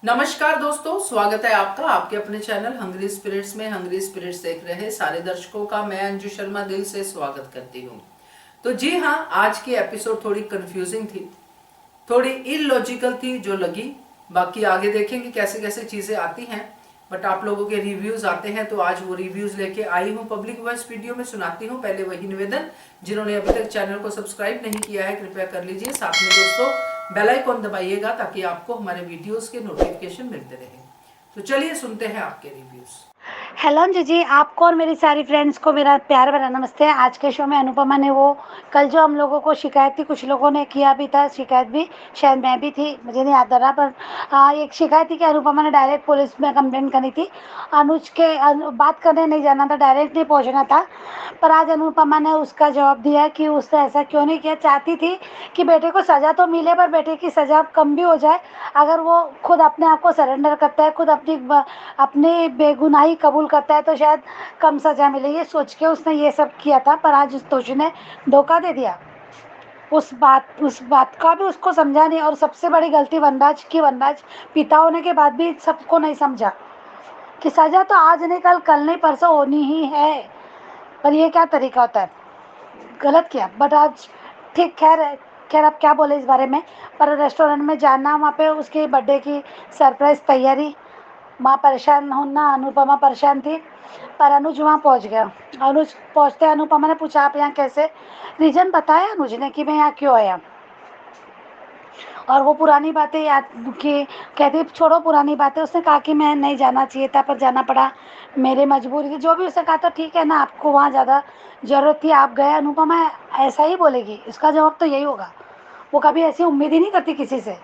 नमस्कार दोस्तों, स्वागत है आपका आपके अपने चैनल हंग्री स्पिरिट्स में। हंग्री स्पिरिट्स देख रहे सारे दर्शकों का मैं अंजू शर्मा दिल से स्वागत करती हूँ। तो जी हाँ, आज की एपिसोड थोड़ी कंफ्यूजिंग थी, थोड़ी इलॉजिकल थी जो लगी। बाकी आगे देखेंगे कैसे कैसे चीजें आती हैं। बट आप लोगों के रिव्यूज आते हैं तो आज वो रिव्यूज लेके आई हूँ, पब्लिक वॉइस वीडियो में सुनाती हूँ। पहले वही निवेदन, जिन्होंने अभी तक चैनल को सब्सक्राइब नहीं किया है कृपया कर लीजिए। साथ में दोस्तों बेल आइकॉन दबाइएगा ताकि आपको हमारे वीडियोस के नोटिफिकेशन मिलते रहे। तो चलिए सुनते हैं आपके रिव्यूज। हेलो अंजू जी, आपको और मेरी सारी फ्रेंड्स को मेरा प्यार भरा नमस्ते। आज के शो में अनुपमा ने वो कल जो हम लोगों को शिकायत थी, कुछ लोगों ने किया भी था शिकायत भी, शायद मैं भी थी, मुझे नहीं याद आ रहा, पर एक शिकायत थी कि अनुपमा ने डायरेक्ट पुलिस में कंप्लेंट करी थी। अनुज के बात करने नहीं जाना था, डायरेक्ट नहीं पहुंचना था। पर आज अनुपमा ने उसका जवाब दिया कि उसने ऐसा क्यों नहीं किया। चाहती थी कि बेटे को सज़ा तो मिले, पर बेटे की सज़ा कम भी हो जाए। अगर वो खुद अपने आप को सरेंडर करता है, खुद अपनी बेगुनाही कबूल करता है, तो शायद कम सज़ा मिले, ये सोच के उसने ये सब किया था। पर आज उस दोषी ने धोखा दे दिया। उस बात का भी उसको समझा नहीं। और सबसे बड़ी गलती वनराज की, वनराज पिता होने के बाद भी सबको नहीं समझा कि सज़ा तो आज नहीं कल नहीं परसों होनी ही है। पर ये क्या तरीका होता है, गलत किया। बट आज ठीक, खैर है। खैर अब क्या बोले इस बारे में। पर रेस्टोरेंट में जाना, वहाँ पे उसके बर्थडे की सरप्राइज तैयारी, माँ परेशान होना, अनुपमा परेशान थी। पर अनुज वहाँ पहुँच गया। अनुज पहुँचते अनुपमा ने पूछा आप यहाँ कैसे। रीज़न बताया अनुज ने कि मैं यहाँ क्यों आया। और वो पुरानी बातें याद की, कहती छोड़ो पुरानी बातें। उसने कहा कि मैं नहीं जाना चाहिए था पर जाना पड़ा, मेरी मजबूरी थी। जो भी उसने कहा, तो ठीक है ना, आपको वहाँ ज़्यादा ज़रूरत थी, आप गए। अनुपमा ऐसा ही बोलेगी, इसका जवाब तो यही होगा। वो कभी ऐसी उम्मीद ही नहीं करती किसी से।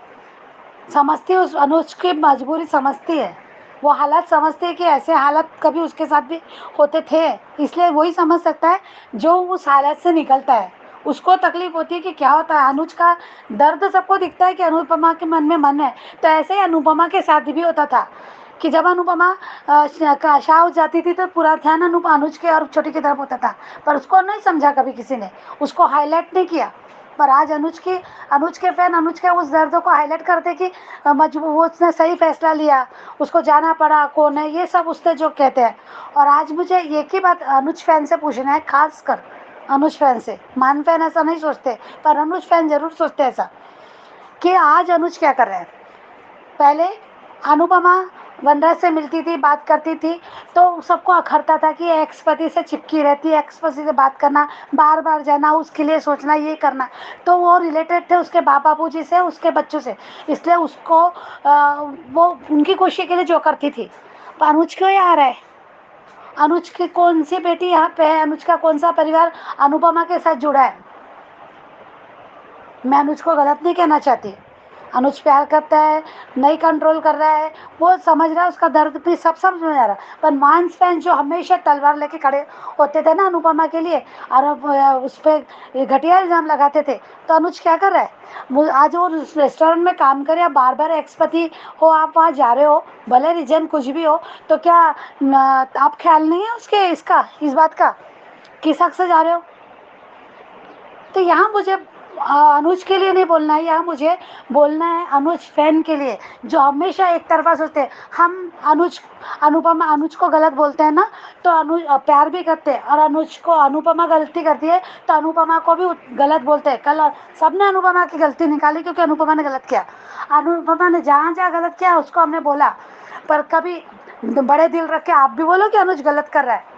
समझती है, उस अनुज की मजबूरी समझती है, वो हालात समझती है कि ऐसे हालात कभी उसके साथ भी होते थे। इसलिए वही समझ सकता है जो उस हालत से निकलता है। उसको तकलीफ होती है कि क्या होता है। अनुज का दर्द सबको दिखता है कि अनुपमा के मन में मन है। तो ऐसे ही अनुपमा के साथ भी होता था कि जब अनुपमा शाह हो जाती थी तो पूरा ध्यान अनुज के और छोटी की तरफ होता था। पर उसको नहीं समझा कभी किसी ने, उसको हाईलाइट नहीं किया। पर आज अनुज के फैन अनुज के उस दर्द को हाईलाइट करते कि वो उसने सही फैसला लिया, उसको जाना पड़ा, कौन है ये सब उसने जो कहते हैं। और आज मुझे एक ही बात अनुज फैन से पूछना है, खास कर अनुज फैन से। मान फैन ऐसा नहीं सोचते, पर अनुज फैन जरूर सोचते ऐसा कि आज अनुज क्या कर रहे हैं। पहले अनुपमा वनराज से मिलती थी, बात करती थी, तो सबको अखरता था कि एक्स पति से चिपकी रहती है, एक्स पति से बात करना, बार बार जाना, उसके लिए सोचना, ये करना। तो वो रिलेटेड थे उसके बाप बापू जी से, उसके बच्चों से। इसलिए उसको वो उनकी खुशी के लिए जो करती थी। पर अनुज क्यों यहाँ आ रहा है, अनुज की कौन सी बेटी यहाँ पे है, अनुज का कौन सा परिवार अनुपमा के साथ जुड़ा है। मैं अनुज को गलत नहीं कहना चाहती, अनुज प्यार करता है, नहीं कंट्रोल कर रहा है, वो समझ रहा है, उसका दर्द भी सब समझ में आ रहा है। पर मांस फैन जो हमेशा तलवार लेके खड़े होते थे ना अनुपमा के लिए, और अब उस पर घटिया इल्ज़ाम लगाते थे। तो अनुज क्या कर रहा है, आज वो रेस्टोरेंट में काम करे, आप बार बार एक्सपति हो, आप वहाँ जा रहे हो, भले रीजन कुछ भी हो, तो क्या आप ख्याल नहीं है उसके इसका, इस बात का, किस हक से जा रहे हो। तो यहाँ मुझे अनुज के लिए नहीं बोलना है, यहाँ मुझे बोलना है अनुज फैन के लिए, जो हमेशा एक तरफा सोचते हैं। हम अनुज को गलत बोलते हैं ना, तो अनुज प्यार भी करते हैं, और अनुज को अनुपमा गलती करती है तो अनुपमा को भी गलत बोलते हैं। कल सबने अनुपमा की गलती निकाली क्योंकि अनुपमा ने गलत किया। अनुपमा ने जहाँ जहाँ गलत किया उसको हमने बोला। पर कभी बड़े दिल रख के आप भी बोलो कि अनुज गलत कर रहा है,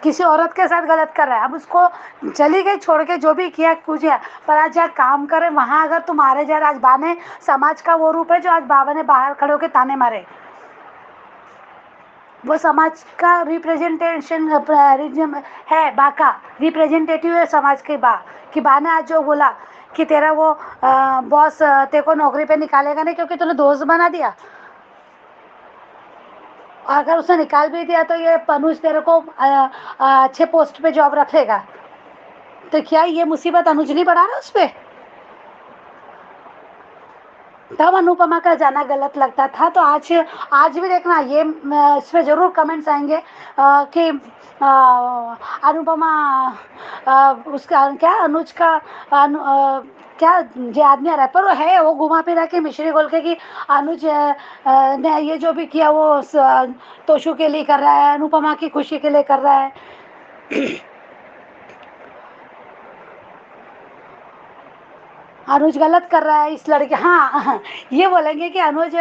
किसी औरत के साथ गलत कर रहा है। अब उसको चली गई छोड़ के, जो भी किया किया, पर आज जहाँ काम करे वहाँ अगर तुम मारे जा रहे, आज बा ने समाज का वो रूप है जो आज बाबा ने बाहर खड़े होकर ताने मारे। वो समाज का रिप्रेजेंटेशन है, बा का रिप्रेजेंटेटिव है समाज के बा, कि बा ने आज जो बोला कि तेरा वो बॉस तेरे को नौकरी पे निकालेगा नहीं क्योंकि तूने दोस्त बना दिया। और अगर उसने निकाल भी दिया तो ये अनुज तेरे को अच्छे पोस्ट पे जॉब रखेगा। तो क्या ये मुसीबत अनुज नहीं बढ़ा रहा उस पर। तब अनुपमा का जाना गलत लगता था। तो आज भी देखना ये इस पे जरूर कमेंट्स आएंगे कि अनुपमा उसका क्या अनुज का क्या जो आदमी आ रहा है, पर वो है, वो घुमा फिरा के मिश्री खोल के कि अनुज ने ये जो भी किया वो तोशु के लिए कर रहा है, अनुपमा की खुशी के लिए कर रहा है। अनुज गलत कर रहा है इस लड़के, हाँ ये बोलेंगे कि अनुज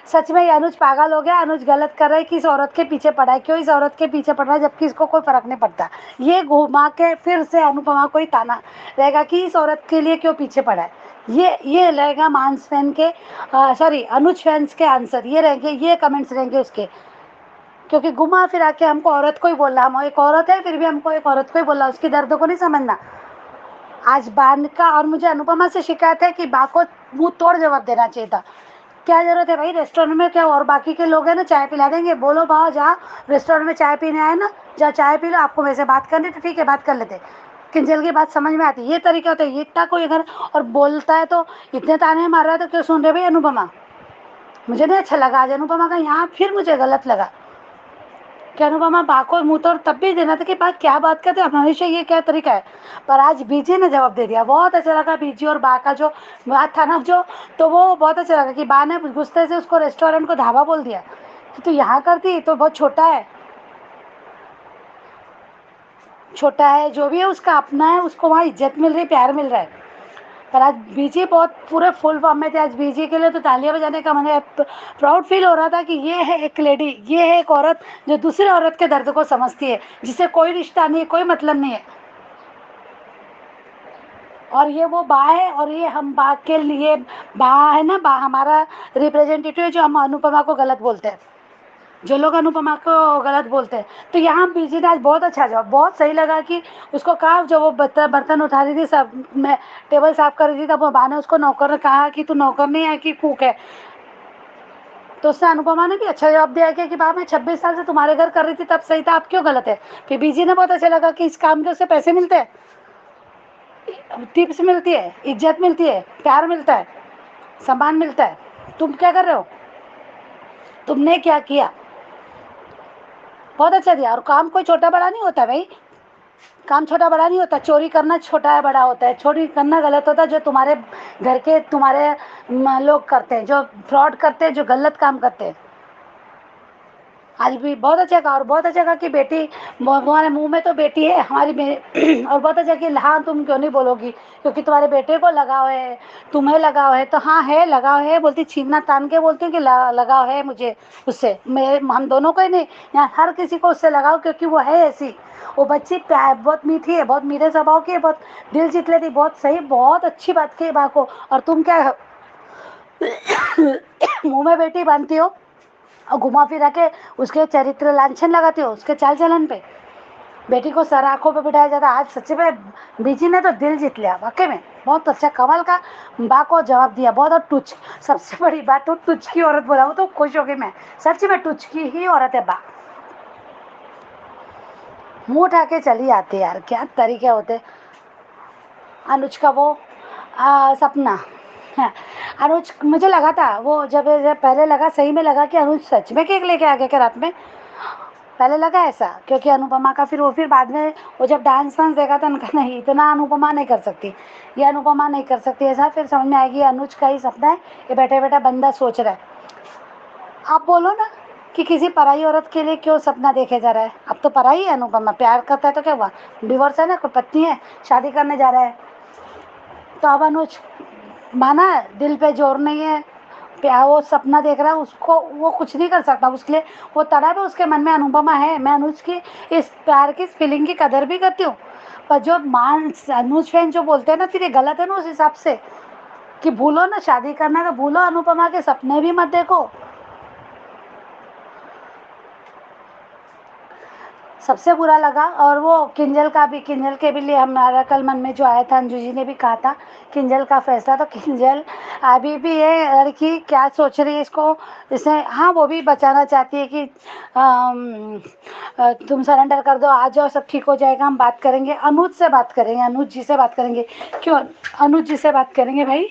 सच में ये अनुज पागल हो गया, अनुज गलत कर रहा है, किस औरत के पीछे पड़ा है, क्यों इस औरत के पीछे पड़ रहा है जबकि इसको कोई फर्क नहीं पड़ता। ये घुमा के फिर से अनुपमा को ही ताना रहेगा कि इस औरत के लिए क्यों पीछे पड़ा है। ये रहेगा मांस फैन के सॉरी अनुज फैंस के आंसर, ये रहेंगे, ये कमेंट्स रहेंगे उसके। क्योंकि घुमा फिरा के हमको औरत को ही बोलना, हम एक औरत है फिर भी हमको एक औरत को ही बोलना, उसकी दर्द को नहीं समझना। आज बान का, और मुझे अनुपमा से शिकायत है कि बा को मुंह तोड़ जवाब देना चाहिए था। क्या जरूरत है भाई, रेस्टोरेंट में क्या और बाकी के लोग हैं ना चाय पिला देंगे, बोलो भाव जहाँ रेस्टोरेंट में चाय पीने आए ना, जहाँ चाय पी लो, आपको वैसे बात करनी तो ठीक है बात कर लेते, किंजल की बात समझ में आती, ये तरीका होता है। ये इतना कोई अगर और बोलता है तो इतने ताने मार रहा है तो क्यों सुन रहे भाई अनुपमा। मुझे नहीं अच्छा लगा आज अनुपमा का, यहाँ फिर मुझे गलत लगा कि अनुपमा बा को मुंह तोड़ तब भी देना था कि बा क्या बात करते हैं, हमेशा ये क्या तरीका है। पर आज बीजी ने जवाब दे दिया, बहुत अच्छा लगा। बीजी और बा का जो बात था ना जो, तो वो बहुत अच्छा लगा कि बा ने गुस्से से उसको रेस्टोरेंट को ढाबा बोल दिया कि तू यहाँ करती तो बहुत छोटा है जो भी है उसका अपना है, उसको वहाँ इज्जत मिल रही, प्यार मिल रहा है। पर आज बीजी बहुत पूरे फुल फॉर्म में थे, आज बीजी के लिए तो तालियां बजाने का मैंने प्राउड फील हो रहा था कि ये है एक लेडी, ये है एक औरत जो दूसरी औरत के दर्द को समझती है, जिसे कोई रिश्ता नहीं है, कोई मतलब नहीं है। और ये वो बा है, और ये हम बा के लिए, बा है ना, बा हमारा रिप्रेजेंटेटिव है जो हम अनुपमा को गलत बोलते हैं, जो लोग अनुपमा को गलत बोलते हैं। तो यहाँ बीजी ने आज बहुत अच्छा जवाब, बहुत सही लगा कि उसको कहा, जब वो बर्तन उठा रही थी, सब मैं टेबल साफ कर रही थी, तब वो बा ने उसको नौकर ने कहा कि तू नौकर नहीं है कि कुक है। तो उससे अनुपमा ने भी अच्छा जवाब दिया कि बा मैं 26 साल से तुम्हारे घर कर रही थी तब सही था, अब क्यों गलत है। फिर बीजी ने बहुत अच्छा लगा कि इस काम के उससे पैसे मिलते हैं, टिप्स मिलती है, इज्जत मिलती है, प्यार मिलता है, सम्मान मिलता है। तुम क्या कर रहे हो, तुमने क्या किया, बहुत अच्छा दिया। और काम कोई छोटा बड़ा नहीं होता भाई, काम छोटा बड़ा नहीं होता, चोरी करना छोटा है बड़ा होता है, चोरी करना गलत होता है जो तुम्हारे घर के तुम्हारे लोग करते हैं, जो फ्रॉड करते हैं, जो गलत काम करते हैं। आज भी बहुत अच्छा कहा, और बहुत अच्छा कहा कि बेटी, तुम्हारे मुंह में तो बेटी है हमारी और बहुत अच्छा कि हाँ तुम क्यों नहीं बोलोगी क्योंकि तुम्हारे बेटे को लगाव है, तुम्हें लगाव है। तो हाँ है लगाव है, बोलती छीना तान के बोलती हूँ कि लगाव है मुझे उससे, मेरे हम दोनों को ही नहीं, यहाँ हर किसी को उससे लगाओ क्योंकि वो है ऐसी। वो बच्ची बहुत मीठी है, बहुत मीठे स्वभाव की है, बहुत दिल जीत लेती, बहुत सही, बहुत अच्छी बात की बा को। और तुम क्या मुंह में बेटी बांधती हो और घुमा फिरा के उसके चरित्र लांछन लगाती हो, उसके चाल चलन पे। बेटी को सर आंखों पे बिठाया जाता। आज सच्चे में बीजी ने तो दिल जीत लिया वाकई में, बहुत अच्छा कमाल का बा को जवाब दिया बहुत। और टुच, सबसे बड़ी बात तो टुच की औरत बोला, वो तो खुश हो गई मैं, सच में टुच की ही औरत है बा। मुंह उठा के चली आती यार, क्या तरीके होते। अनुज का वो सपना, हाँ, अनुज मुझे लगा था वो जब पहले लगा, सही में लगा कि अनुज सच में केक लेके आ गया क्या रात में, पहले लगा ऐसा क्योंकि अनुपमा का फिर बाद में वो जब डांस वांस देखा था उनका, नहीं इतना अनुपमा नहीं कर सकती, ये अनुपमा नहीं कर सकती ऐसा। फिर समझ में आएगी अनुज का ही सपना है, ये बैठे बैठा बंदा सोच रहा है। आप बोलो ना कि किसी पराई औरत के लिए क्यों सपना देखे जा रहा है, अब तो पराई है अनुपमा, प्यार करता है तो क्या हुआ, डिवोर्स है ना, कोई पत्नी है, शादी करने जा रहा है। तो अब अनुज माना दिल पे जोर नहीं है, प्यार वो सपना देख रहा है, उसको वो कुछ नहीं कर सकता, उसके लिए वो तड़प है, उसके मन में अनुपमा है। मैं अनुज की इस प्यार की, इस फीलिंग की कदर भी करती हूँ, पर जो मान अनुज फैन जो बोलते हैं ना, फिर ये गलत है ना उस हिसाब से कि भूलो ना शादी करना, तो भूलो अनुपमा के सपने भी मत देखो। सबसे बुरा लगा। और वो किंजल का भी, किंजल के भी लिए हमारा कल मन में जो आया था, अंजू जी ने भी कहा था किंजल का फैसला, तो किंजल अभी भी ये लड़की क्या सोच रही है इसको, इसे हाँ वो भी बचाना चाहती है कि तुम सरेंडर कर दो, आ जाओ सब ठीक हो जाएगा, हम बात करेंगे, अनुज से बात करेंगे, अनुज जी से बात करेंगे। क्यों अनुज जी से बात करेंगे भाई,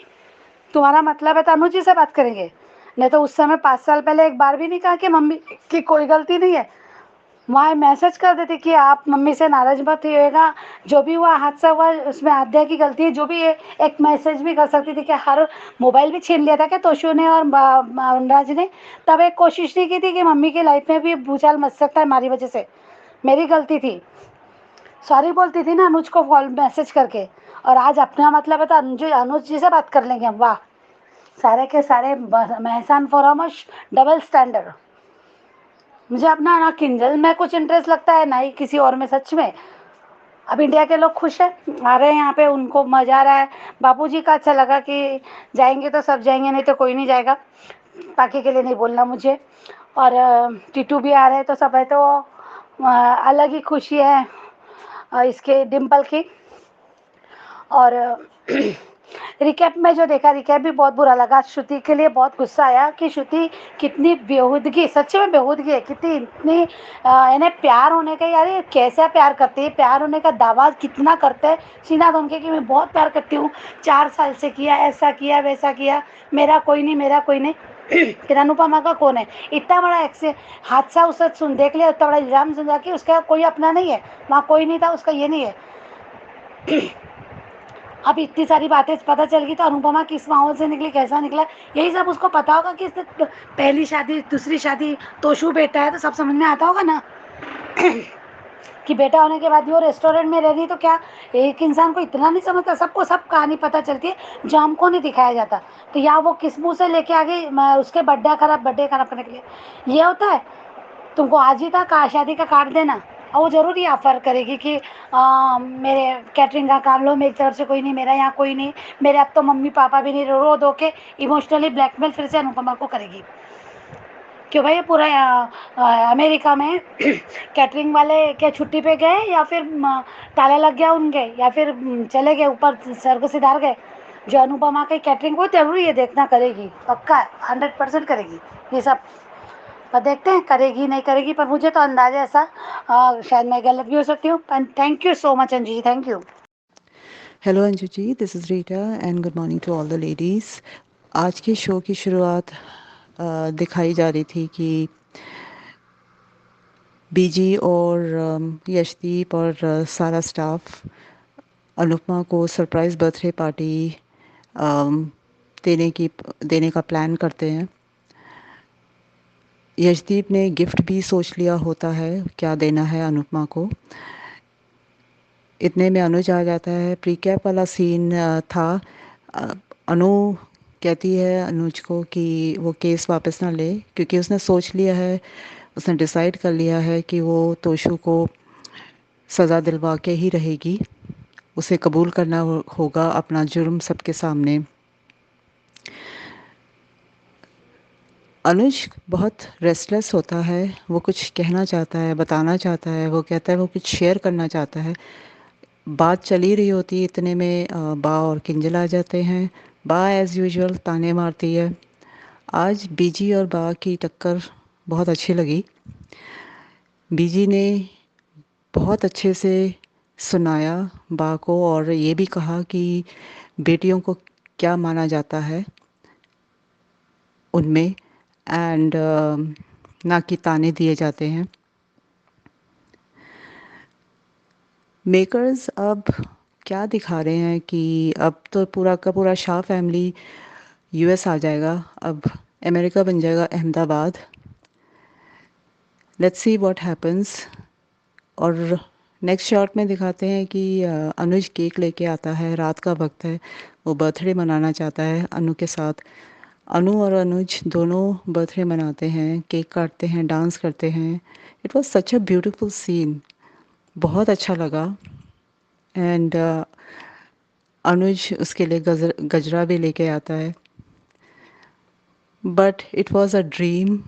तुम्हारा मतलब है तो अनुज जी से बात करेंगे, नहीं तो उस समय 5 साल पहले एक बार भी नहीं कहा कि मम्मी की कोई गलती नहीं है। वहाँ मैसेज कर देते कि आप मम्मी से नाराज मत होइएगा, जो भी हुआ हादसा हुआ उसमें आद्या की गलती है, जो भी है। एक मैसेज भी कर सकती थी कि हर मोबाइल भी छीन लिया था क्या तोशु ने और वनराज ने, तब एक कोशिश नहीं की थी कि मम्मी की लाइफ में भी भूचाल मच सकता है हमारी वजह से, मेरी गलती थी, सॉरी बोलती थी ना अनुज को कॉल मैसेज करके। और आज अपना मतलब है तो अनुज जी से बात कर लेंगे हम। वाह, सारे के सारे महसान फॉरमश डबल स्टैंडर्ड। मुझे अपना ना किंजल में कुछ इंटरेस्ट लगता है ना ही किसी और में, सच में। अब इंडिया के लोग खुश है, आ रहे हैं यहाँ पे, उनको मजा आ रहा है। बापूजी का अच्छा लगा कि जाएंगे तो सब जाएंगे, नहीं तो कोई नहीं जाएगा, बाकी के लिए नहीं बोलना मुझे। और टीटू भी आ रहे हैं तो सब है, तो अलग ही खुशी है इसके डिम्पल की। और रिकैप में जो देखा, रिकैप भी बहुत बुरा लगा। श्रुति के लिए बहुत गुस्सा आया कि श्रुति कितनी बेहूदगी, सच्ची में बेहूदगी है, कितनी इतनी इन्हें प्यार होने का, यार ये कैसा प्यार करती है, प्यार होने का दावा कितना करते हैं सीना धोन के कि मैं बहुत प्यार करती हूँ, 4 साल से किया, ऐसा किया वैसा किया, मेरा कोई नहीं, मेरा कोई नहीं। फिर अनुपमा का कौन है, इतना बड़ा हादसा उसे सुन देख लिया, इतना बड़ा इल्जाम सुन कि उसका कोई अपना नहीं है, वहाँ कोई नहीं था उसका, ये नहीं है। अब इतनी सारी बातें पता चल गई तो अनुपमा किस माहौल से निकली, कैसा निकला, यही सब उसको पता होगा कि इसने पहली शादी दूसरी शादी तोशु बेटा है, तो सब समझ में आता होगा ना। कि बेटा होने के बाद भी वो रेस्टोरेंट में रह रही, तो क्या एक इंसान को इतना नहीं समझता, सबको सब कहानी पता चलती है जो हमको नहीं दिखाया जाता। तो या वो किस मुँह से लेके आ गई उसके बर्थडे खराब करने के लिए, ये होता है। तुमको आज ही था शादी का कार्ड देना, और वो ज़रूर ही ऑफर करेगी कि मेरे कैटरिंग का काम लो, मेरी तरफ से कोई नहीं, मेरा यहाँ कोई नहीं, मेरे अब तो मम्मी पापा भी नहीं, रो रो दो के इमोशनली ब्लैकमेल फिर से अनुपमा को करेगी। क्यों भाई, ये पूरा अमेरिका में कैटरिंग वाले क्या छुट्टी पे गए, या फिर ताला लग गया उनके, या फिर चले गए ऊपर स्वर्ग सिधार गए। जो अनुपमा की कैटरिंग को जरूर ये देखना करेगी, पक्का 100% करेगी ये सब। पर देखते हैं करेगी नहीं करेगी, पर मुझे तो अंदाजा ऐसा, शायद मैं गलत भी हो सकती हूँ। Thank you so much Anju ji, thank you. Hello Anju ji, this is Rita and good morning to all the ladies. आज के शो की शुरुआत दिखाई जा रही थी कि बीजी और यशदीप और सारा स्टाफ अनुपमा को सरप्राइज़ बर्थडे पार्टी देने का प्लान करते हैं। यशदीप ने गिफ्ट भी सोच लिया होता है क्या देना है अनुपमा को। इतने में अनुज आ जाता है। प्रीकैप वाला सीन था। अनु कहती है अनुज को कि वो केस वापस ना ले, क्योंकि उसने सोच लिया है, उसने डिसाइड कर लिया है कि वो तोशु को सज़ा दिलवा के ही रहेगी। उसे कबूल करना होगा अपना जुर्म सबके सामने। अनुज बहुत रेस्टलेस होता है, वो कुछ कहना चाहता है, बताना चाहता है, वो कहता है वो कुछ शेयर करना चाहता है। बात चली रही होती, इतने में बा और किंजल आ जाते हैं। बा एज़ यूजुअल ताने मारती है। आज बीजी और बा की टक्कर बहुत अच्छी लगी। बीजी ने बहुत अच्छे से सुनाया बा को, और ये भी कहा कि बेटियों को क्या माना जाता है उनमें, एंड ना कि ताने दिए जाते हैं। मेकर्स अब क्या दिखा रहे हैं कि अब तो पूरा का पूरा शाह फैमिली यूएस आ जाएगा, अब अमेरिका बन जाएगा Ahmedabad. Let's see what happens. और नेक्स्ट शॉट में दिखाते हैं कि अनुज केक लेके आता है, रात का वक्त है, वो बर्थडे मनाना चाहता है अनु के साथ। अनु और अनुज दोनों बर्थडे मनाते हैं, केक काटते हैं, डांस करते हैं। It was such a beautiful scene, बहुत अच्छा लगा। एंड अनुज उसके लिए गजरा भी लेके आता है। But it was a dream,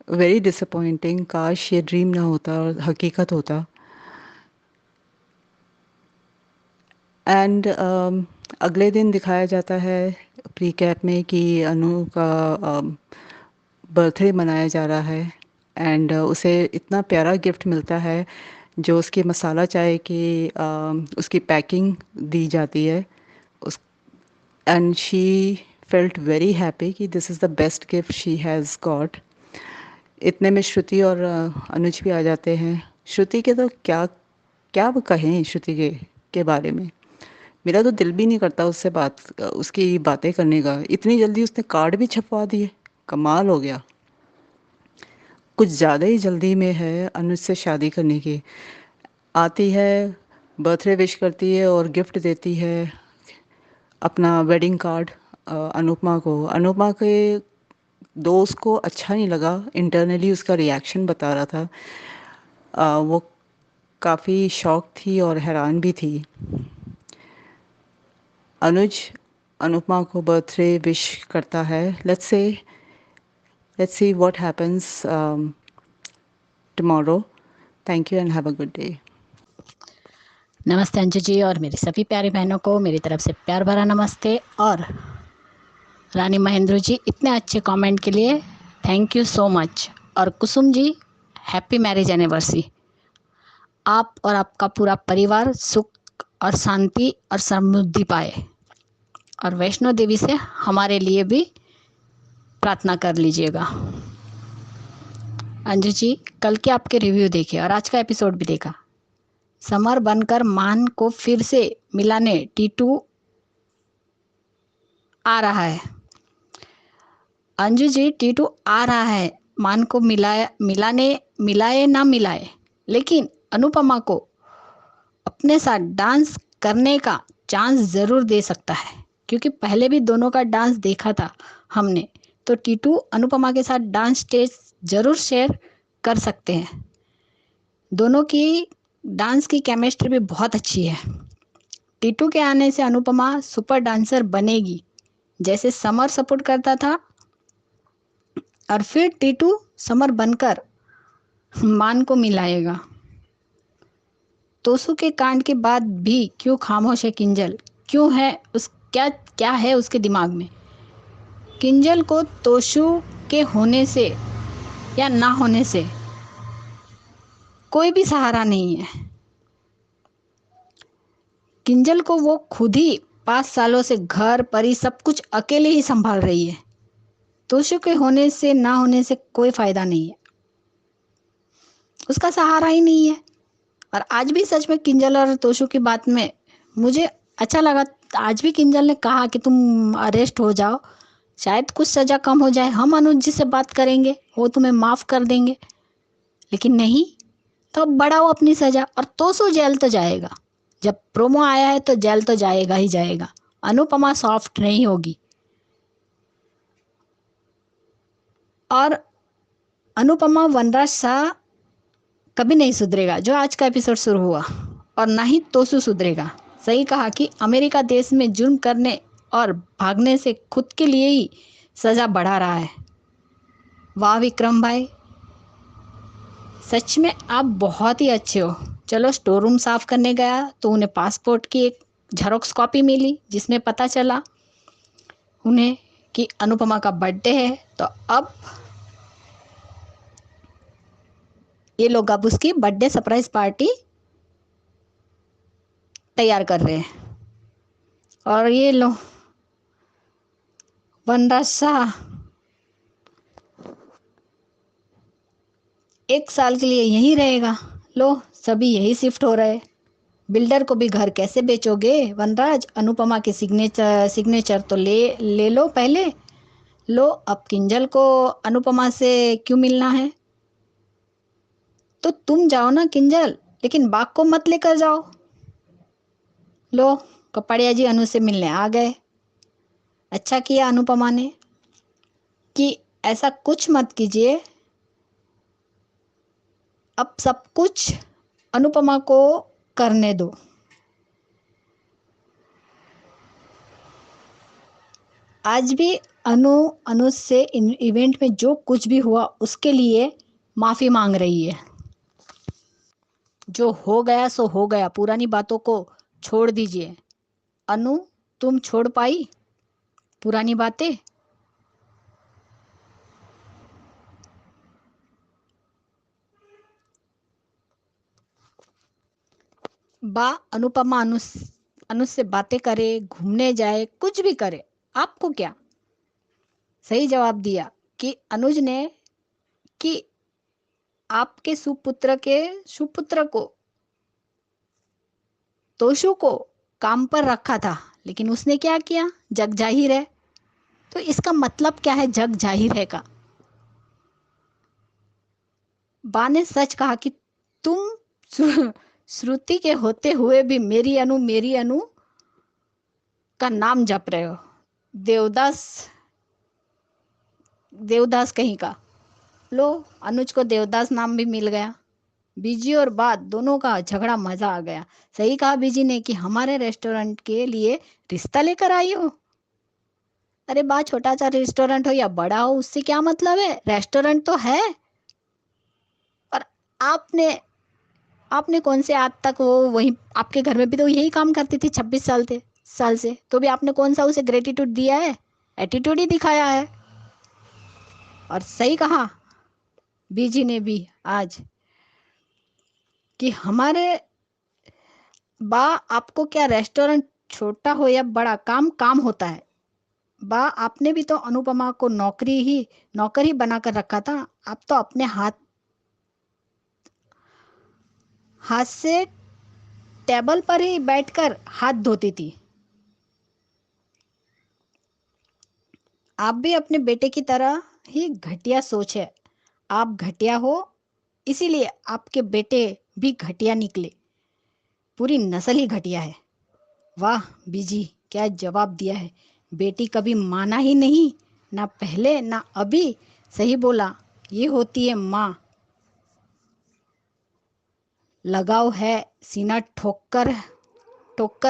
very disappointing. काश ये ड्रीम ना होता और हकीकत होता। एंड अगले दिन दिखाया जाता है प्री कैप में कि अनु का बर्थडे मनाया जा रहा है, एंड उसे इतना प्यारा गिफ्ट मिलता है जो उसकी मसाला चाय की उसकी पैकिंग दी जाती है। उस and she felt very happy कि this is the best gift she has got. इतने में श्रुति और अनुज भी आ जाते हैं। श्रुति के तो क्या क्या वो कहें श्रुति के बारे में। मेरा तो दिल भी नहीं करता उससे उसकी बातें करने का। इतनी जल्दी उसने कार्ड भी छपवा दिए, कमाल हो गया। कुछ ज़्यादा ही जल्दी में है अनुज से शादी करने की। आती है, बर्थडे विश करती है और गिफ्ट देती है अपना वेडिंग कार्ड अनुपमा को। अनुपमा के दोस्त को अच्छा नहीं लगा, इंटरनली उसका रिएक्शन बता रहा था। वो काफ़ी शॉक थी और हैरान भी थी। अनुज अनुपमा को बर्थडे विश करता है। Let's see what happens tomorrow. Thank you and have a good day. नमस्ते अंजू जी और मेरी सभी प्यारी बहनों को मेरी तरफ से प्यार भरा नमस्ते। और रानी महेंद्र जी, इतने अच्छे कमेंट के लिए थैंक यू सो मच। और Kusum ji, happy marriage anniversary. आप और आपका पूरा परिवार सुख और शांति और समृद्धि पाए। और वैष्णो देवी से हमारे लिए भी प्रार्थना कर लीजिएगा। अंजू जी, कल के आपके रिव्यू देखे और आज का एपिसोड भी देखा। समर बनकर मान को फिर से मिलाने टीटू आ रहा है। अंजू जी, टीटू आ रहा है, मान को मिलाए ना मिलाए, लेकिन अनुपमा को अपने साथ डांस करने का चांस ज़रूर दे सकता है, क्योंकि पहले भी दोनों का डांस देखा था हमने। तो टीटू अनुपमा के साथ डांस स्टेज ज़रूर शेयर कर सकते हैं। दोनों की डांस की केमिस्ट्री भी बहुत अच्छी है। टीटू के आने से अनुपमा सुपर डांसर बनेगी, जैसे समर सपोर्ट करता था। और फिर टीटू समर बनकर मान को मिलाएगा। तोसू के कांड के बाद भी क्यों खामोश है किंजल? क्यों है क्या है उसके दिमाग में? किंजल को तोसू के होने से या ना होने से कोई भी सहारा नहीं है। किंजल को वो खुद ही 5 सालों से घर परी सब कुछ अकेले ही संभाल रही है। तोसू के होने से ना होने से कोई फायदा नहीं है, उसका सहारा ही नहीं है। और आज भी सच में किंजल और तोशु की बात में मुझे अच्छा लगा। आज भी किंजल ने कहा कि तुम अरेस्ट हो जाओ, शायद कुछ सज़ा कम हो जाए, हम अनुज जी से बात करेंगे, वो तुम्हें माफ़ कर देंगे। लेकिन नहीं, तो अब बढ़ाओ अपनी सज़ा। और तोशु जेल तो जाएगा, जब प्रोमो आया है तो जेल तो जाएगा ही जाएगा। अनुपमा सॉफ्ट नहीं होगी। और अनुपमा वनराज शाह कभी नहीं सुधरेगा, जो आज का एपिसोड शुरू हुआ, और ना ही तोसू सुधरेगा। सही कहा कि अमेरिका देश में जुर्म करने और भागने से खुद के लिए ही सज़ा बढ़ा रहा है। वाह विक्रम भाई, सच में आप बहुत ही अच्छे हो। चलो, स्टोर रूम साफ करने गया तो उन्हें पासपोर्ट की एक जेरॉक्स कॉपी मिली, जिसमें पता चला उन्हें कि अनुपमा का बर्थडे है। तो अब ये लोग अब उसकी बर्थडे सरप्राइज पार्टी तैयार कर रहे हैं। और ये लो, वनराज शाह 1 साल के लिए यहीं रहेगा। लो, सभी यही शिफ्ट हो रहे। बिल्डर को भी घर कैसे बेचोगे वनराज? अनुपमा के सिग्नेचर तो ले लो पहले। लो, अब किंजल को अनुपमा से क्यों मिलना है? तो तुम जाओ ना किंजल, लेकिन बाग को मत लेकर जाओ। लो, कपड़िया जी अनु से मिलने आ गए। अच्छा किया अनुपमा ने कि ऐसा कुछ मत कीजिए। अब सब कुछ अनुपमा को करने दो। आज भी अनुज से इवेंट में जो कुछ भी हुआ उसके लिए माफ़ी मांग रही है। जो हो गया सो हो गया, पुरानी बातों को छोड़ दीजिए। अनु, तुम छोड़ पाई पुरानी बातें? बा अनुपमा अनुज से बातें करे, घूमने जाए, कुछ भी करे, आपको क्या? सही जवाब दिया कि अनुज ने कि आपके सुपुत्र को तोशु को काम पर रखा था, लेकिन उसने क्या किया? जग जाहिर है। तो इसका मतलब क्या है जग जाहिर है का? बा ने सच कहा कि तुम श्रुति के होते हुए भी मेरी अनु का नाम जप रहे हो। देवदास देवदास कहीं का। लो, अनुज को देवदास नाम भी मिल गया। बीजी और बात दोनों का झगड़ा मजा आ गया। सही कहा बीजी ने कि हमारे रेस्टोरेंट के लिए रिश्ता लेकर आई हो। अरे बा, छोटा सा रेस्टोरेंट हो या बड़ा हो उससे क्या मतलब है, रेस्टोरेंट तो है। और आपने कौन से आज तक वो वही आपके घर में भी तो यही काम करती थी 26 साल से, तो भी आपने कौन सा उसे ग्रेटिट्यूड दिया है? एटीट्यूड ही दिखाया है। और सही कहा बीजी ने भी आज कि हमारे बा, आपको क्या रेस्टोरेंट छोटा हो या बड़ा, काम काम होता है। बा, आपने भी तो अनुपमा को नौकर ही बनाकर रखा था। आप तो अपने हाथ से टेबल पर ही बैठकर हाथ धोती थी। आप भी अपने बेटे की तरह ही घटिया सोच है। आप घटिया हो, इसीलिए आपके बेटे भी घटिया निकले। पूरी नस्ल ही घटिया है। वाह बीजी, क्या जवाब दिया है। बेटी कभी माना ही नहीं, ना पहले ना अभी। सही बोला, ये होती है माँ। लगाव है, सीना ठोकर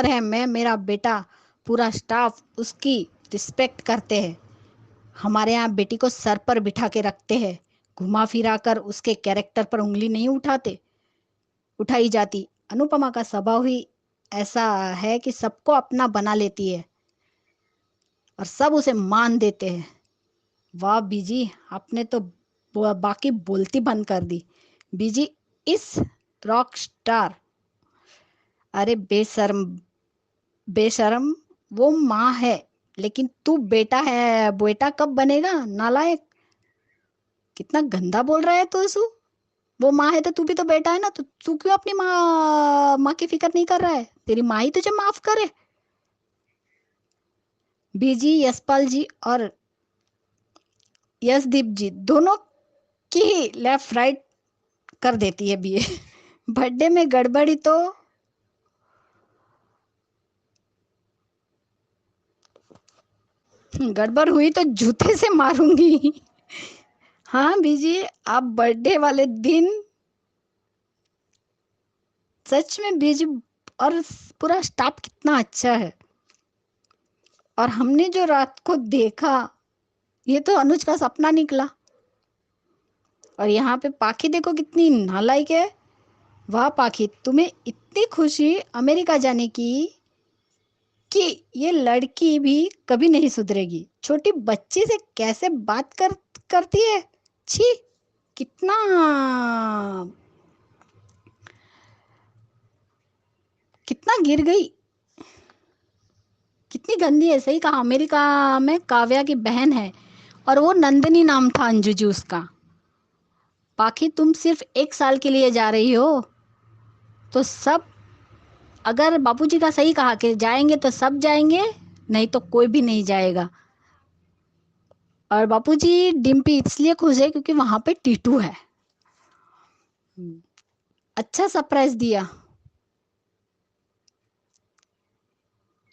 है। मैं, मेरा बेटा, पूरा स्टाफ उसकी रिस्पेक्ट करते हैं। हमारे यहाँ बेटी को सर पर बिठा के रखते हैं, घुमा फिरा कर उसके कैरेक्टर पर उंगली नहीं उठाई जाती। अनुपमा का स्वभाव ही ऐसा है कि सबको अपना बना लेती है और सब उसे मान देते हैं। वाह बीजी, आपने तो बाकी बोलती बंद कर दी। बीजी इस रॉक स्टार। अरे बेशर्म, वो माँ है, लेकिन तू बेटा है। बेटा कब बनेगा, नालायक। कितना गंदा बोल रहा है तू। वो माँ है तो तू भी तो बेटा है ना, तो तू क्यों अपनी माँ की फिक्र नहीं कर रहा है? तेरी माँ ही तुझे माफ करे। बीजी, यशपाल जी और यशदीप जी दोनों की ही लेफ्ट राइट कर देती है बीए। बर्थडे में गड़बड़ी तो गड़बड़ हुई तो जूते से मारूंगी। हाँ बीजी, आप बर्थडे वाले दिन सच में बीजी और पूरा स्टाफ कितना अच्छा है। और हमने जो रात को देखा, ये तो अनुज का सपना निकला। और यहाँ पे पाखी देखो कितनी नालायक है। वाह पाखी, तुम्हें इतनी खुशी अमेरिका जाने की कि ये लड़की भी कभी नहीं सुधरेगी। छोटी बच्ची से कैसे बात करती है। छी, कितना गिर गई, कितनी गंदी है। सही कहा, अमेरिका में काव्या की बहन है और वो नंदिनी नाम था अंजू जी उसका। पाखी, तुम सिर्फ 1 साल के लिए जा रही हो तो सब, अगर बापूजी का सही कहा कि जाएंगे तो सब जाएंगे, नहीं तो कोई भी नहीं जाएगा। और बापूजी डिम्पी इसलिए खुश है क्योंकि वहां पे टीटू है। अच्छा सरप्राइज दिया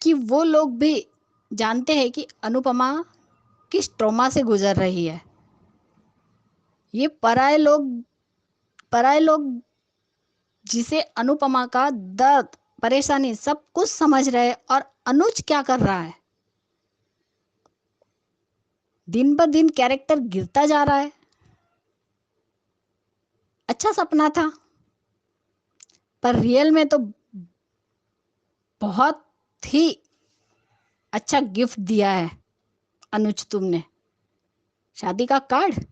कि वो लोग भी जानते हैं कि अनुपमा किस ट्रॉमा से गुजर रही है। ये पराये लोग जिसे अनुपमा का दर्द, परेशानी सब कुछ समझ रहे हैं। और अनुज क्या कर रहा है? दिन ब दिन कैरेक्टर गिरता जा रहा है। अच्छा सपना था, पर रियल में तो बहुत ही अच्छा गिफ्ट दिया है अनुज तुमने। शादी का कार्ड।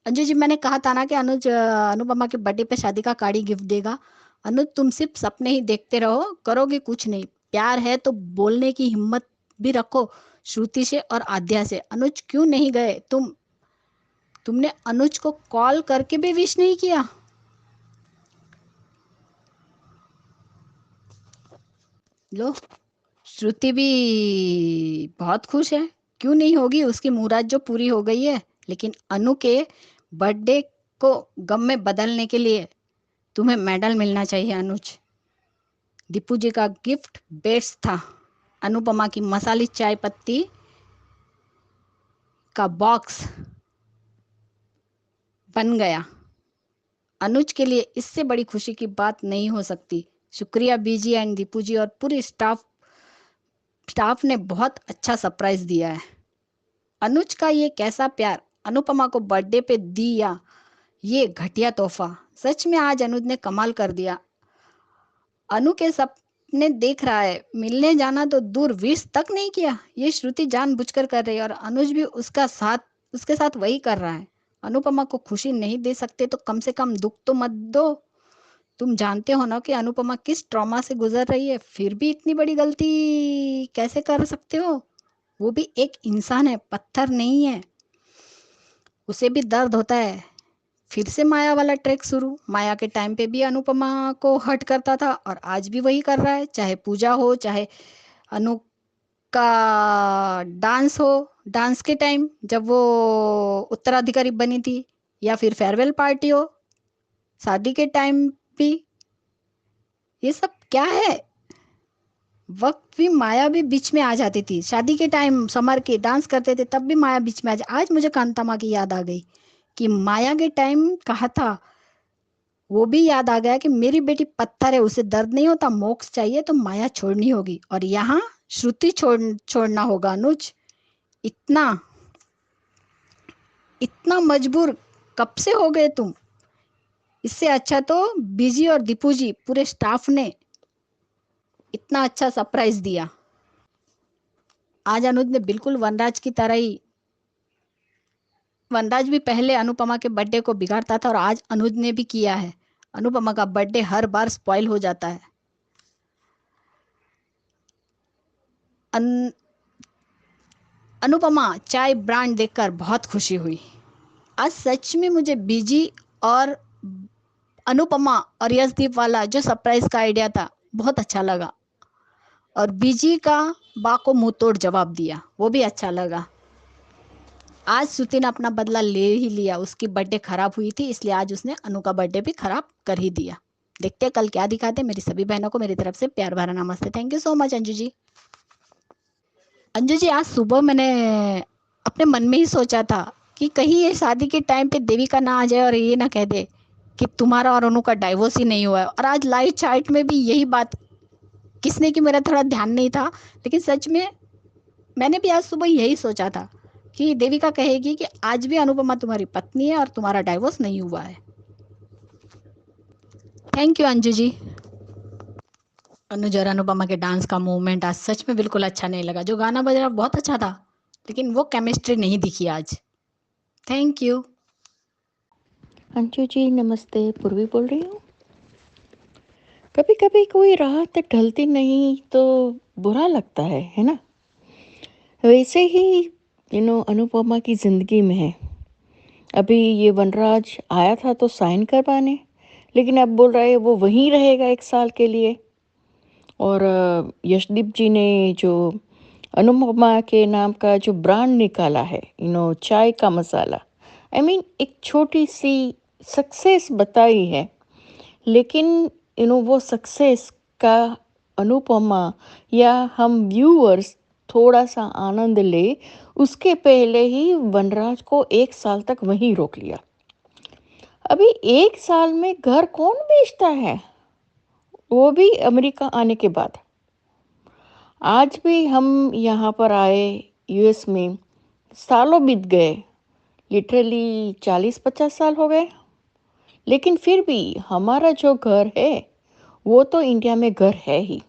अंजू जी, मैंने कहा था ना कि अनुज अनुपमा के बर्थडे पे शादी का कार्ड ही गिफ्ट देगा। अनुज, तुम सिर्फ सपने ही देखते रहो, करोगे कुछ नहीं। प्यार है तो बोलने की हिम्मत भी रखो श्रुति से और आद्या से। अनुज क्यों नहीं गए तुमने अनुज को कॉल करके भी विश नहीं किया? लो, श्रुति भी बहुत खुश है। क्यों नहीं होगी, उसकी मुराद जो पूरी हो गई है। लेकिन अनु के बर्थडे को गम में बदलने के लिए तुम्हें मेडल मिलना चाहिए अनुज। दीपू जी का गिफ्ट बेस्ट था। अनुपमा की मसाली चाय पत्ती का बॉक्स बन गया। अनुज के लिए इससे बड़ी खुशी की बात नहीं हो सकती। शुक्रिया बीजी एंड दीपू जी और पूरी स्टाफ ने बहुत अच्छा सरप्राइज दिया है। अनुज का ये कैसा प्यार अनुपमा को बर्थडे पे दिया, ये घटिया तोहफा। सच में आज अनुज ने कमाल कर दिया। अनु के सपने देख रहा है, मिलने जाना तो दूर, विश तक नहीं किया। ये श्रुति जानबूझकर कर रही है और अनुज भी उसके साथ वही कर रहा है। अनुपमा को खुशी नहीं दे सकते तो कम से कम दुख तो मत दो। तुम जानते हो ना कि अनुपमा किस ट्रॉमा से गुजर रही है, फिर भी इतनी बड़ी गलती कैसे कर सकते हो? वो भी एक इंसान है, पत्थर नहीं है। उसे भी दर्द होता है। फिर से माया वाला ट्रैक शुरू। माया के टाइम पे भी अनुपमा को हर्ट करता था और आज भी वही कर रहा है। चाहे पूजा हो, चाहे अनु का डांस हो, डांस के टाइम जब वो उत्तराधिकारी बनी थी, या फिर फेयरवेल पार्टी हो, शादी के टाइम भी। ये सब क्या है? वक्त भी माया भी बीच में आ जाती थी। शादी के टाइम समर के डांस करते थे तब भी माया बीच में आ जाती। आज मुझे कांतामा की याद आ गई कि माया के टाइम कहा था, वो भी याद आ गया कि मेरी बेटी पत्थर है, उसे दर्द नहीं होता, मोक्ष चाहिए तो माया छोड़नी होगी। और यहाँ श्रुति छोड़ना होगा। अनुज इतना इतना मजबूर कब से हो गए तुम? इससे अच्छा तो बीजी और दीपू जी पूरे स्टाफ ने इतना अच्छा सरप्राइज दिया। आज अनुज ने बिल्कुल वनराज की तरह ही, वनराज भी पहले अनुपमा के बर्थडे को बिगाड़ता था और आज अनुज ने भी किया है। अनुपमा का बर्थडे हर बार स्पॉइल हो जाता है। अनुपमा चाय ब्रांड देखकर बहुत खुशी हुई। आज सच में मुझे बीजी और अनुपमा और यशदीप वाला जो सरप्राइज का आइडिया था बहुत अच्छा लगा। और बीजी का बा को मुंह तोड़ जवाब दिया, वो भी अच्छा लगा। आज श्रुति ने अपना बदला ले ही लिया। उसकी बर्थडे खराब हुई थी, इसलिए आज उसने अनु का बर्थडे भी खराब कर ही दिया। देखते हैं कल क्या दिखाते। मेरी सभी बहनों को मेरी तरफ से प्यार भरा नमस्ते। Thank you so much Anju ji. Anju ji, आज सुबह मैंने अपने मन में ही सोचा था कि कहीं ये शादी के टाइम पे देविका ना आ जाए और ये ना कह दे कि तुम्हारा और अनु का डाइवोर्स ही नहीं हुआ है। और आज लाइव चैट में भी यही बात किसने की मेरा थोड़ा ध्यान नहीं था, लेकिन सच में मैंने भी आज सुबह यही सोचा था कि देविका कहेगी कि आज भी अनुपमा तुम्हारी पत्नी है और तुम्हारा डाइवोर्स नहीं हुआ है। Thank you Anju ji. अनुज और अनुपमा के डांस का मूवमेंट आज सच में बिल्कुल अच्छा नहीं लगा। जो गाना बज रहा बहुत अच्छा था, लेकिन वो केमिस्ट्री नहीं दिखी आज। Thank you. अंजू जी नमस्ते, पूर्वी बोल रही हूँ। कभी कभी कोई रात ढलती नहीं तो बुरा लगता है ना? वैसे ही अनुपमा की ज़िंदगी में है। अभी ये वनराज आया था तो साइन करवाने, लेकिन अब बोल रहा है वो वहीं रहेगा 1 साल के लिए। और यशदीप जी ने जो अनुपमा के नाम का जो ब्रांड निकाला है, चाय का मसाला, एक छोटी सी सक्सेस बताई है। लेकिन वो सक्सेस का अनुपमा या हम व्यूअर्स थोड़ा सा आनंद ले, उसके पहले ही वनराज को 1 साल तक वहीं रोक लिया। अभी 1 साल में घर कौन बेचता है, वो भी अमेरिका आने के बाद। आज भी हम यहाँ पर आए यूएस में, सालों बीत गए, लिटरली 40-50 साल हो गए, लेकिन फिर भी हमारा जो घर है वो तो इंडिया में घर है ही।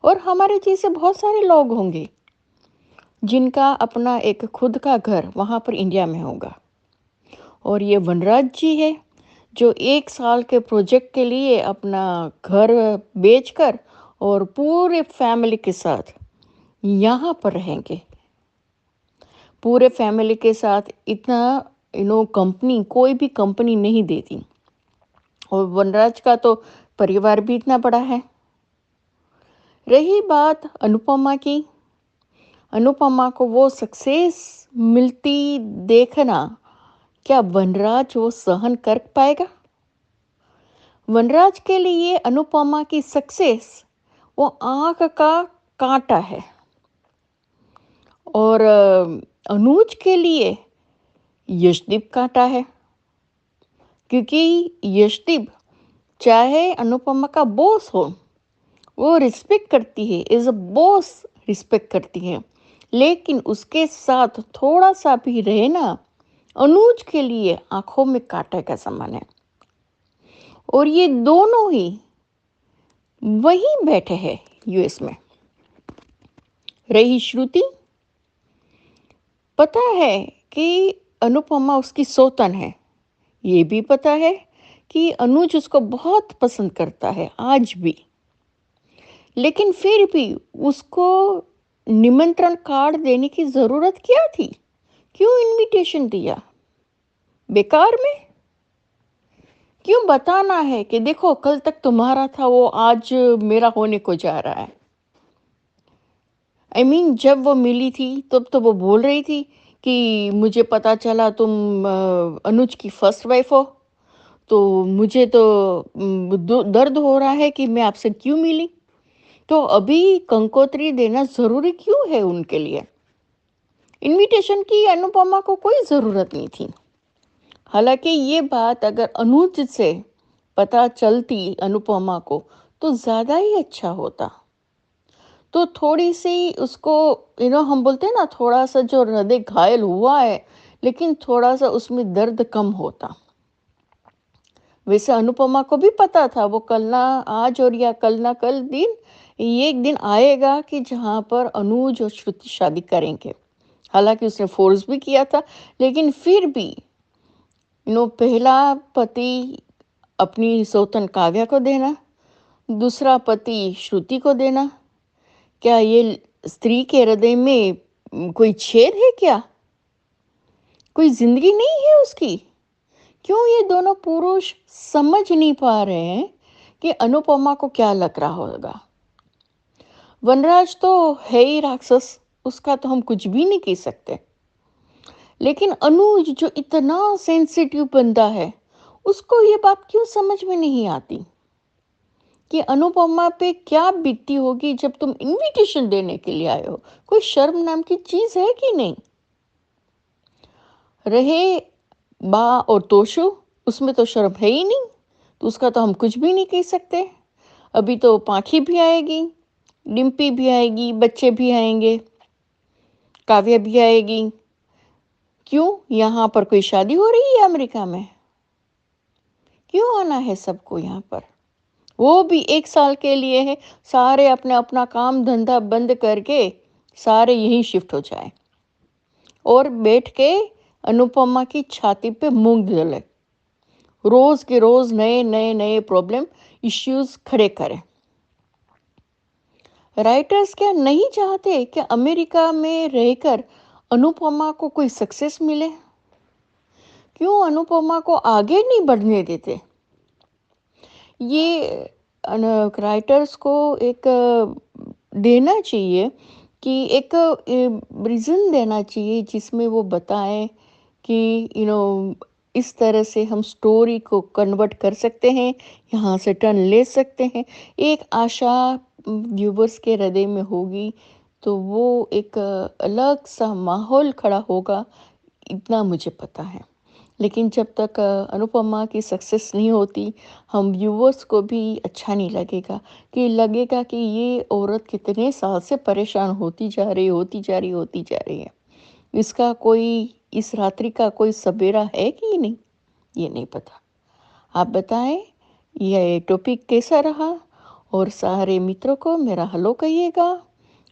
और हमारे जैसे बहुत सारे लोग होंगे जिनका अपना एक खुद का घर वहाँ पर इंडिया में होगा। और ये वनराज जी है जो 1 साल के प्रोजेक्ट के लिए अपना घर बेचकर और पूरे फैमिली के साथ यहाँ पर रहेंगे। पूरे फैमिली के साथ इतना कंपनी, कोई भी कंपनी नहीं देती। और वनराज का तो परिवार भी इतना बड़ा है। रही बात अनुपमा की, अनुपमा को वो सक्सेस मिलती देखना, क्या वनराज वो सहन कर पाएगा? वनराज के लिए अनुपमा की सक्सेस वो आंख का कांटा है, और अनुज के लिए यशदीप कांटा है। क्योंकि यशदीप चाहे अनुपमा का बॉस हो, वो रिस्पेक्ट करती है, एज अ बॉस रिस्पेक्ट करती है, लेकिन उसके साथ थोड़ा सा भी रहना अनुज के लिए आंखों में कांटे का समान है। और ये दोनों ही वहीं बैठे हैं यूएस में। रही श्रुति, पता है कि अनुपमा उसकी सौतन है, ये भी पता है कि अनुज उसको बहुत पसंद करता है आज भी, लेकिन फिर भी उसको निमंत्रण कार्ड देने की जरूरत क्या थी? क्यों इनविटेशन दिया? बेकार में? क्यों बताना है कि देखो कल तक तुम्हारा था, वो आज मेरा होने को जा रहा है? जब वो मिली थी तब तो वो बोल रही थी कि मुझे पता चला तुम अनुज की फर्स्ट वाइफ हो, तो मुझे तो दर्द हो रहा है कि मैं आपसे क्यों मिली। तो अभी कंकोत्री देना जरूरी क्यों है उनके लिए? इनविटेशन की अनुपमा को कोई जरूरत नहीं थी। हालांकि ये बात अगर अनुज से पता चलती अनुपमा को तो ज्यादा ही अच्छा होता। तो थोड़ी सी उसको हम बोलते हैं ना, थोड़ा सा जो हृदय घायल हुआ है, लेकिन थोड़ा सा उसमें दर्द कम होता। वैसे अनुपमा को भी पता था वो कल ना आज और या कल ना कल दिन, ये एक दिन आएगा कि जहाँ पर अनुज और श्रुति शादी करेंगे। हालांकि उसने फोर्स भी किया था, लेकिन फिर भी पहला पति अपनी सौतन काव्या को देना, दूसरा पति श्रुति को देना, क्या ये स्त्री के हृदय में कोई छेद है क्या? कोई जिंदगी नहीं है उसकी? क्यों ये दोनों पुरुष समझ नहीं पा रहे हैं कि अनुपमा को क्या लग रहा होगा? वनराज तो है ही राक्षस, उसका तो हम कुछ भी नहीं कह सकते, लेकिन अनुज जो इतना सेंसिटिव बंदा है, उसको ये बात क्यों समझ में नहीं आती कि अनुपमा पे क्या बीतती होगी जब तुम इनविटेशन देने के लिए आए हो? कोई शर्म नाम की चीज है कि नहीं? रहे बा और तोशु, उसमें तो शर्म है ही नहीं, तो उसका तो हम कुछ भी नहीं कह सकते। अभी तो पाखी भी आएगी, डिम्पी भी आएगी, बच्चे भी आएंगे, काव्या भी आएगी। क्यों? यहाँ पर कोई शादी हो रही है अमेरिका में? क्यों आना है सबको यहाँ पर? वो भी 1 साल के लिए है। सारे अपने अपना काम धंधा बंद करके सारे यहीं शिफ्ट हो जाए और बैठ के अनुपमा की छाती पे मूंग दले, रोज के रोज नए नए नए प्रॉब्लम इश्यूज खड़े करें। राइटर्स क्या नहीं चाहते कि अमेरिका में रहकर अनुपमा को कोई सक्सेस मिले? क्यों अनुपमा को आगे नहीं बढ़ने देते? ये राइटर्स को एक देना चाहिए कि एक रीज़न देना चाहिए जिसमें वो बताएं कि इस तरह से हम स्टोरी को कन्वर्ट कर सकते हैं, यहाँ से टर्न ले सकते हैं। एक आशा व्यूवर्स के हृदय में होगी तो वो एक अलग सा माहौल खड़ा होगा, इतना मुझे पता है। लेकिन जब तक अनुपमा की सक्सेस नहीं होती, हम व्यूवर्स को भी अच्छा नहीं लगेगा कि ये औरत कितने साल से परेशान होती जा रही है। इसका कोई इस रात्रि का कोई सवेरा है कि नहीं, ये नहीं पता। आप बताएं यह टॉपिक कैसा रहा, और सारे मित्रों को मेरा हेलो कहिएगा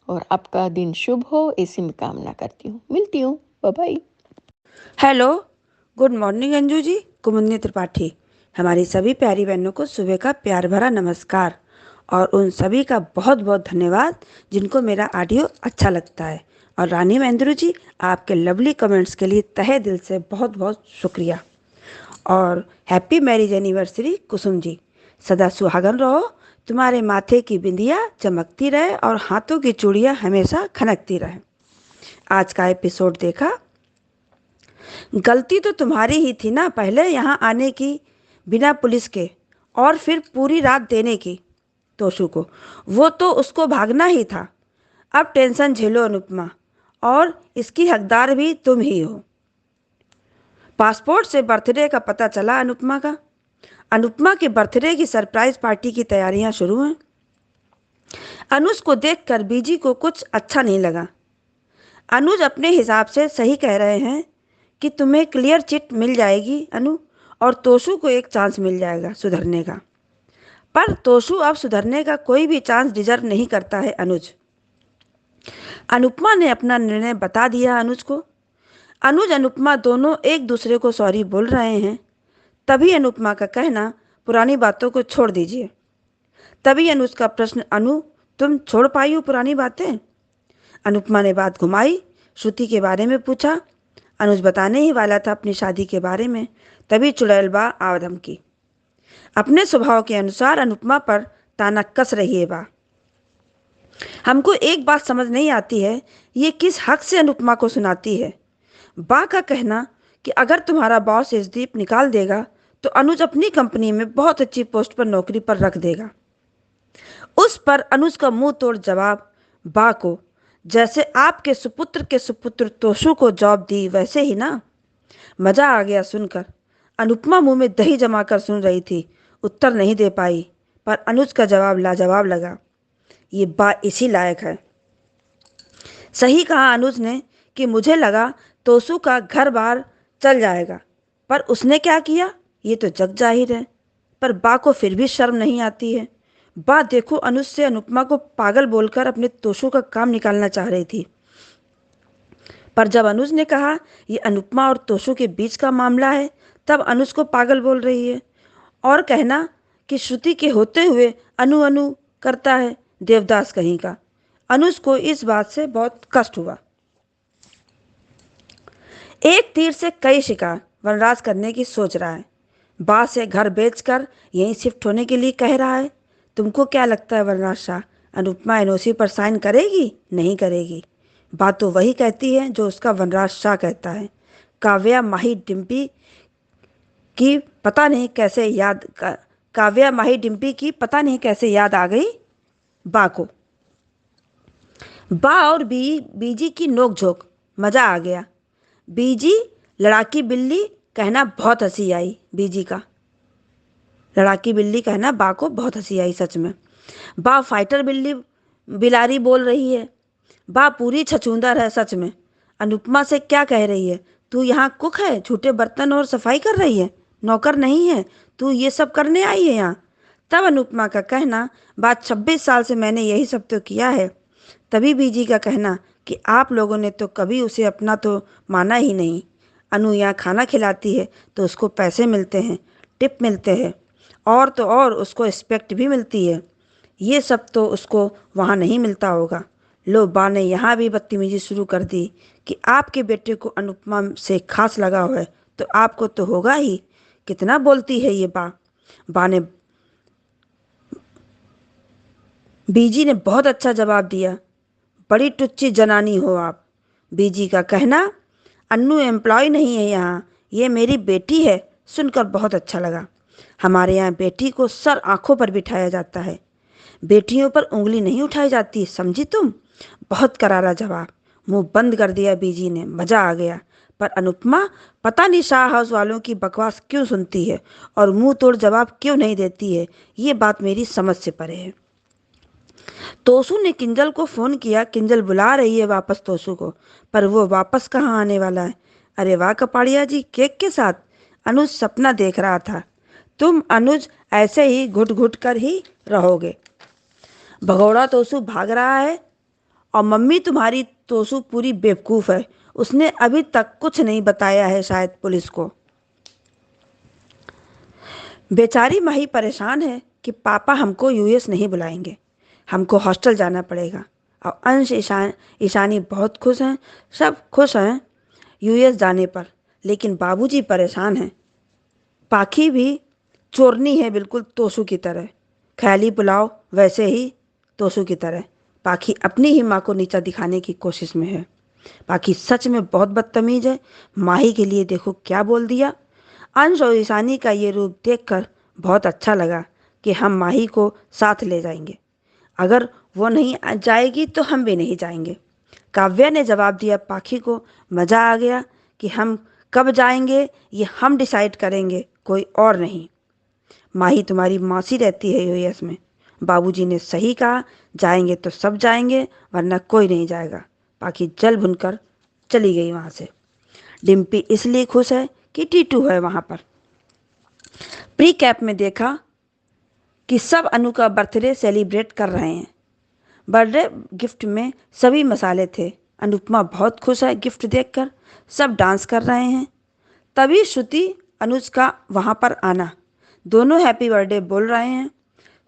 और आपका दिन शुभ हो, ऐसी मैं कामना करती हूँ। मिलती हूँ, bye bye. Hello, good morning Anju ji, Kumudini Tripathi. हमारी सभी प्यारी बहनों को सुबह का प्यार भरा नमस्कार। और उन सभी का बहुत बहुत धन्यवाद जिनको मेरा ऑडियो अच्छा लगता है। और रानी महेंद्रू जी, आपके लवली कमेंट्स के लिए तहे दिल से बहुत बहुत शुक्रिया। और happy marriage anniversary Kusum ji, सदा सुहागन रहो, तुम्हारे माथे की बिंदिया चमकती रहे और हाथों की चूड़ियाँ हमेशा खनकती रहे। आज का एपिसोड देखा? गलती तो तुम्हारी ही थी ना पहले यहाँ आने की बिना पुलिस के, और फिर पूरी रात देने की तोशु को। वो तो उसको भागना ही था। अब टेंशन झेलो अनुपमा, और इसकी हकदार भी तुम ही हो। पासपोर्ट से बर्थडे का पता चला अनुपमा का। अनुपमा के बर्थडे की सरप्राइज पार्टी की तैयारियां शुरू हैं। अनुज को देखकर बीजी को कुछ अच्छा नहीं लगा। अनुज अपने हिसाब से सही कह रहे हैं कि तुम्हें क्लियर चिट मिल जाएगी अनु, और तोशु को एक चांस मिल जाएगा सुधरने का। पर तोशु अब सुधरने का कोई भी चांस डिजर्व नहीं करता है अनुज। अनुपमा ने अपना निर्णय बता दिया अनुज को। अनुज अनुपमा दोनों एक दूसरे को सॉरी बोल रहे हैं। तभी अनुपमा का कहना, पुरानी बातों को छोड़ दीजिए। तभी अनुज का प्रश्न, अनु तुम छोड़ पाई हो पुरानी बातें? अनुपमा ने बात घुमाई, श्रुति के बारे में पूछा। अनुज बताने ही वाला था अपनी शादी के बारे में, तभी चुड़ैल बा आदम की अपने स्वभाव के अनुसार अनुपमा पर ताना कस रही है बा। हमको एक बात समझ नहीं आती है, ये किस हक से अनुपमा को सुनाती है। बा का कहना कि अगर तुम्हारा बॉस इजदीप निकाल देगा तो अनुज अपनी कंपनी में बहुत अच्छी पोस्ट पर नौकरी पर रख देगा। उस पर अनुज का मुंह तोड़ जवाब बा को, जैसे आपके सुपुत्र के सुपुत्र तोशु को जॉब दी वैसे ही ना। मजा आ गया सुनकर। अनुपमा मुंह में दही जमाकर सुन रही थी, उत्तर नहीं दे पाई। पर अनुज का जवाब लाजवाब लगा। ये बा इसी लायक है। सही कहा अनुज ने कि मुझे लगा तोशु का घर बार चल जाएगा, पर उसने क्या किया ये तो जग जाहिर है। पर बा को फिर भी शर्म नहीं आती है। बा देखो, अनुज से अनुपमा को पागल बोलकर अपने तोशु का काम निकालना चाह रही थी। पर जब अनुज ने कहा ये अनुपमा और तोशु के बीच का मामला है, तब अनुज को पागल बोल रही है। और कहना कि श्रुति के होते हुए अनु अनु करता है, देवदास कहीं का। अनुज को इस बात से बहुत कष्ट हुआ। एक तीर से कई शिकार वनराज करने की सोच रहा है। बा से घर बेचकर यहीं शिफ्ट होने के लिए कह रहा है। तुमको क्या लगता है वनराज शाह, अनुपमा एनओसी पर साइन करेगी? नहीं करेगी। बात तो वही कहती है जो उसका वनराज शाह कहता है। काव्या माही डिम्पी की पता नहीं कैसे याद काव्या माही डिम्पी की पता नहीं कैसे याद आ गई बा को। बा और बीजी की नोकझोंक, मजा आ गया। बीजी लड़ाकी बिल्ली कहना बहुत हंसी आई। बीजी का लड़ाकी बिल्ली कहना बा को बहुत हंसी आई सच में। बा फाइटर बिल्ली बिलारी बोल रही है। बा पूरी छछूंदर है सच में। अनुपमा से क्या कह रही है, तू यहाँ कुक है, झूठे बर्तन और सफाई कर रही है, नौकर नहीं है, तू ये सब करने आई है यहाँ। तब अनुपमा का कहना, बात 26 साल से मैंने यही सब तो किया है। तभी बीजी का कहना कि आप लोगों ने तो कभी उसे अपना तो माना ही नहीं। अनु यहाँ खाना खिलाती है तो उसको पैसे मिलते हैं, टिप मिलते हैं, और तो और उसको रिस्पेक्ट भी मिलती है। ये सब तो उसको वहाँ नहीं मिलता होगा। लो, बा ने यहाँ भी बदतमीजी शुरू कर दी कि आपके बेटे को अनुपमा से खास लगा हुआ है तो आपको तो होगा ही। कितना बोलती है ये बा। बा ने बीजी ने बहुत अच्छा जवाब दिया, बड़ी टुच्ची जनानी हो आप। बीजी का कहना, अन्नू एम्प्लॉय नहीं है यहाँ, ये मेरी बेटी है। सुनकर बहुत अच्छा लगा। हमारे यहाँ बेटी को सर आंखों पर बिठाया जाता है, बेटियों पर उंगली नहीं उठाई जाती, समझी तुम? बहुत करारा जवाब। मुंह बंद कर दिया बीजी ने। मजा आ गया। पर अनुपमा पता नहीं शाह हाउस वालों की बकवास क्यों सुनती है और मुंह तोड़ जवाब क्यों नहीं देती है, ये बात मेरी समझ से परे है। तोशु ने किंजल को फोन किया। किंजल बुला रही है वापस तोशु को, पर वो वापस कहाँ आने वाला है। अरे वाह कपाड़िया जी, केक के साथ। अनुज सपना देख रहा था। तुम अनुज ऐसे ही घुट घुट कर ही रहोगे। भगौड़ा तोशु भाग रहा है और मम्मी तुम्हारी तोशु पूरी बेवकूफ़ है, उसने अभी तक कुछ नहीं बताया है शायद पुलिस को। बेचारी माही परेशान है कि पापा हमको यूएस नहीं बुलाएंगे, हमको हॉस्टल जाना पड़ेगा। और अंश ईशानी बहुत खुश हैं, सब खुश हैं यूएस जाने पर, लेकिन बाबूजी परेशान हैं। पाखी भी चोरनी है बिल्कुल तोसू की तरह, ख्याली पुलाव वैसे ही तोसू की तरह। पाखी अपनी ही माँ को नीचा दिखाने की कोशिश में है। पाखी सच में बहुत बदतमीज है। माही के लिए देखो क्या बोल दिया। अंश और ईशानी का ये रूप देखकर बहुत अच्छा लगा कि हम माही को साथ ले जाएंगे। अगर वो नहीं जाएगी तो हम भी नहीं जाएंगे। काव्या ने जवाब दिया पाखी को। मज़ा आ गया कि हम कब जाएंगे ये हम डिसाइड करेंगे, कोई और नहीं। माही तुम्हारी मौसी रहती है यूएस में। बाबूजी ने सही कहा, जाएंगे तो सब जाएंगे वरना कोई नहीं जाएगा। पाखी जल भुनकर चली गई वहाँ से। डिम्पी इसलिए खुश है कि टीटू है वहाँ पर। प्री कैप में देखा कि सब अनु का बर्थडे सेलिब्रेट कर रहे हैं। बर्थडे गिफ्ट में सभी मसाले थे। अनुपमा बहुत खुश है गिफ्ट देखकर, सब डांस कर रहे हैं। तभी श्रुति अनुज का वहाँ पर आना, दोनों हैप्पी बर्थडे बोल रहे हैं।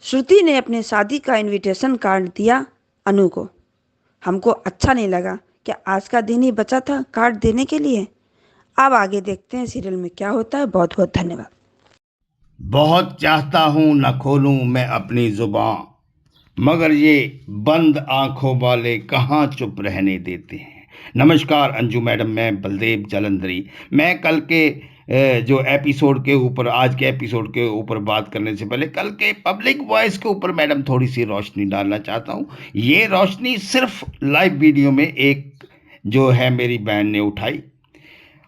श्रुति ने अपनी शादी का इनविटेशन कार्ड दिया अनु को। हमको अच्छा नहीं लगा कि आज का दिन ही बचा था कार्ड देने के लिए। अब आगे देखते हैं सीरियल में क्या होता है। बहुत बहुत धन्यवाद। बहुत चाहता हूँ न खोलूँ मैं अपनी जुबान, मगर ये बंद आंखों वाले कहाँ चुप रहने देते हैं। नमस्कार अंजू मैडम, मैं बलदेव जालंधरी। मैं कल के जो एपिसोड के ऊपर, आज के एपिसोड के ऊपर बात करने से पहले कल के पब्लिक वॉइस के ऊपर मैडम थोड़ी सी रोशनी डालना चाहता हूँ। ये रोशनी सिर्फ लाइव वीडियो में एक जो है मेरी बहन ने उठाई,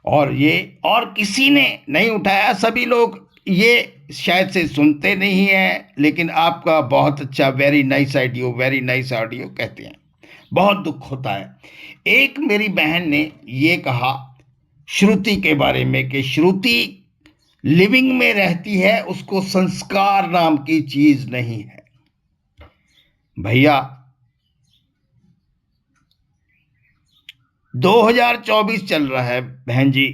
और ये और किसी ने नहीं उठाया। सभी लोग ये शायद से सुनते नहीं हैं, लेकिन आपका बहुत अच्छा, very nice audio, very nice audio कहते हैं। बहुत दुख होता है। एक मेरी बहन ने ये कहा श्रुति के बारे में कि श्रुति लिविंग में रहती है, उसको संस्कार नाम की चीज नहीं है। भैया 2024 चल रहा है बहन जी,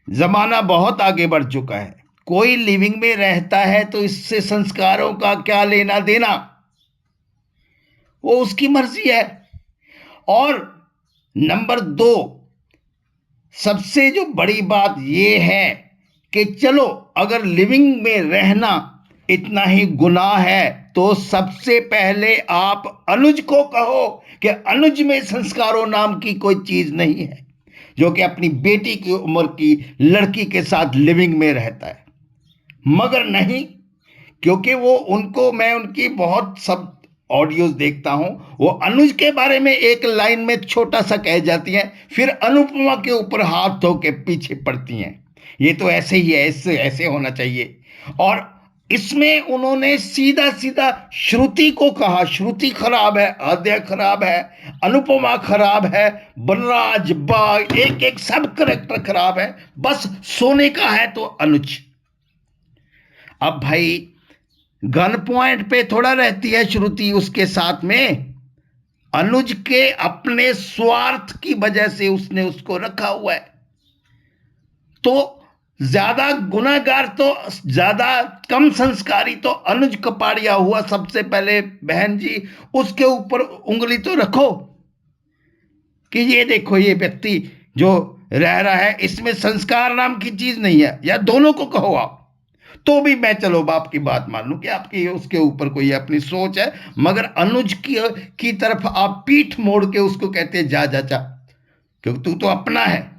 जमाना बहुत आगे बढ़ चुका है। कोई लिविंग में रहता है तो इससे संस्कारों का क्या लेना देना, वो उसकी मर्जी है। और नंबर 2, सबसे जो बड़ी बात ये है कि चलो अगर लिविंग में रहना इतना ही गुनाह है तो सबसे पहले आप अनुज को कहो कि अनुज में संस्कारों नाम की कोई चीज नहीं है, जो कि अपनी बेटी की उम्र की लड़की के साथ लिविंग में रहता है। मगर नहीं, क्योंकि वो उनको, मैं उनकी बहुत सब ऑडियोज देखता हूं, वो अनुज के बारे में एक लाइन में छोटा सा कह जाती हैं, फिर अनुपमा के ऊपर हाथ धो के पीछे पड़ती हैं। ये तो ऐसे ही है, इससे ऐसे होना चाहिए। और इसमें उन्होंने सीधा सीधा श्रुति को कहा, श्रुति खराब है, आद्या खराब है, अनुपमा खराब है, बलराज, बाग, एक एक सब करेक्टर खराब है, बस सोने का है तो अनुज। अब भाई गन पॉइंट पे थोड़ा रहती है श्रुति उसके साथ में, अनुज के अपने स्वार्थ की वजह से उसने उसको रखा हुआ है। तो ज्यादा गुनाहगार तो, ज्यादा कम संस्कारी तो अनुज कपाड़िया हुआ सबसे पहले। बहन जी उसके ऊपर उंगली तो रखो कि ये देखो, ये व्यक्ति जो रह रहा है इसमें संस्कार नाम की चीज नहीं है, या दोनों को कहो आप, तो भी मैं चलो बाप की बात मान लूं कि आपकी उसके ऊपर कोई अपनी सोच है। मगर अनुज की तरफ आप पीठ मोड़ के उसको कहते हैं जा जा जा, क्योंकि तू तो अपना है।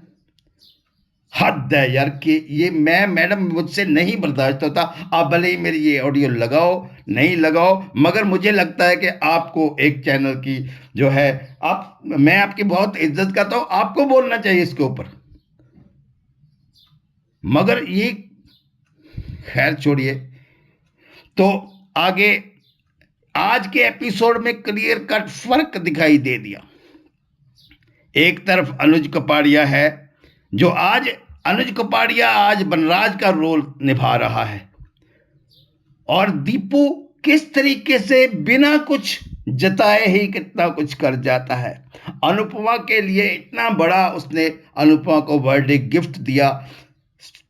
हद है यार कि ये मैं मैडम मुझसे नहीं बर्दाश्त होता। आप भले ही मेरी ये ऑडियो लगाओ नहीं लगाओ, मगर मुझे लगता है कि आपको एक चैनल की जो है, आप, मैं आपकी बहुत इज्जत करता हूं, आपको बोलना चाहिए इसके ऊपर। मगर ये खैर छोड़िए। तो आगे आज के एपिसोड में क्लियर कट फर्क दिखाई दे दिया। एक तरफ अनुज कपाड़िया है, जो आज अनुज कपाड़िया आज बनराज का रोल निभा रहा है, और दीपू किस तरीके से बिना कुछ जताए ही कितना कुछ कर जाता है। अनुपमा के लिए इतना बड़ा उसने अनुपमा को बर्थडे गिफ्ट दिया,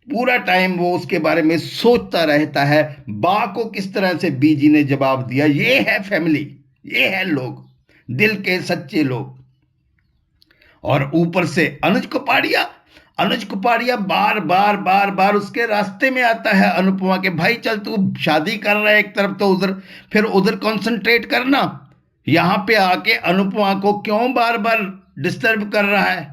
पूरा टाइम वो उसके बारे में सोचता रहता है, बा को किस तरह से बीजी ने जवाब दिया। ये है फैमिली, ये है लोग, दिल के सच्चे लोग। और ऊपर से अनुज कुपाड़िया बार बार बार बार उसके रास्ते में आता है अनुपमा के, भाई चल तू शादी कर रहा है एक तरफ तो उधर, फिर उधर कंसंट्रेट करना, यहां पे आके अनुपमा को क्यों बार बार डिस्टर्ब कर रहा है।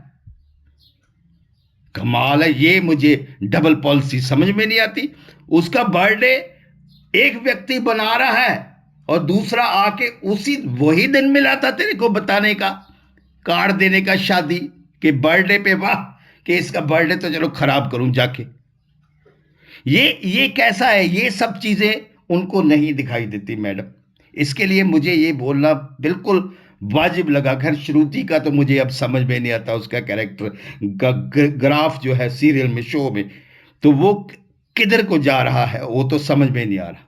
कमाल है, ये मुझे डबल पॉलिसी समझ में नहीं आती। उसका बर्थडे एक व्यक्ति बना रहा है और दूसरा आके उसी वही दिन मिला था तेरे को बताने का, कार्ड देने का शादी के बर्थडे पे, वाह कि इसका बर्थडे तो चलो खराब करूं जाके। ये कैसा है, ये सब चीजें उनको नहीं दिखाई देती मैडम। इसके लिए मुझे ये बोलना बिल्कुल वाजिब लगा। खैर श्रुति का तो मुझे अब समझ में नहीं आता, उसका कैरेक्टर ग्राफ जो है सीरियल में, शो में, तो वो किधर को जा रहा है वो तो समझ में नहीं आ रहा।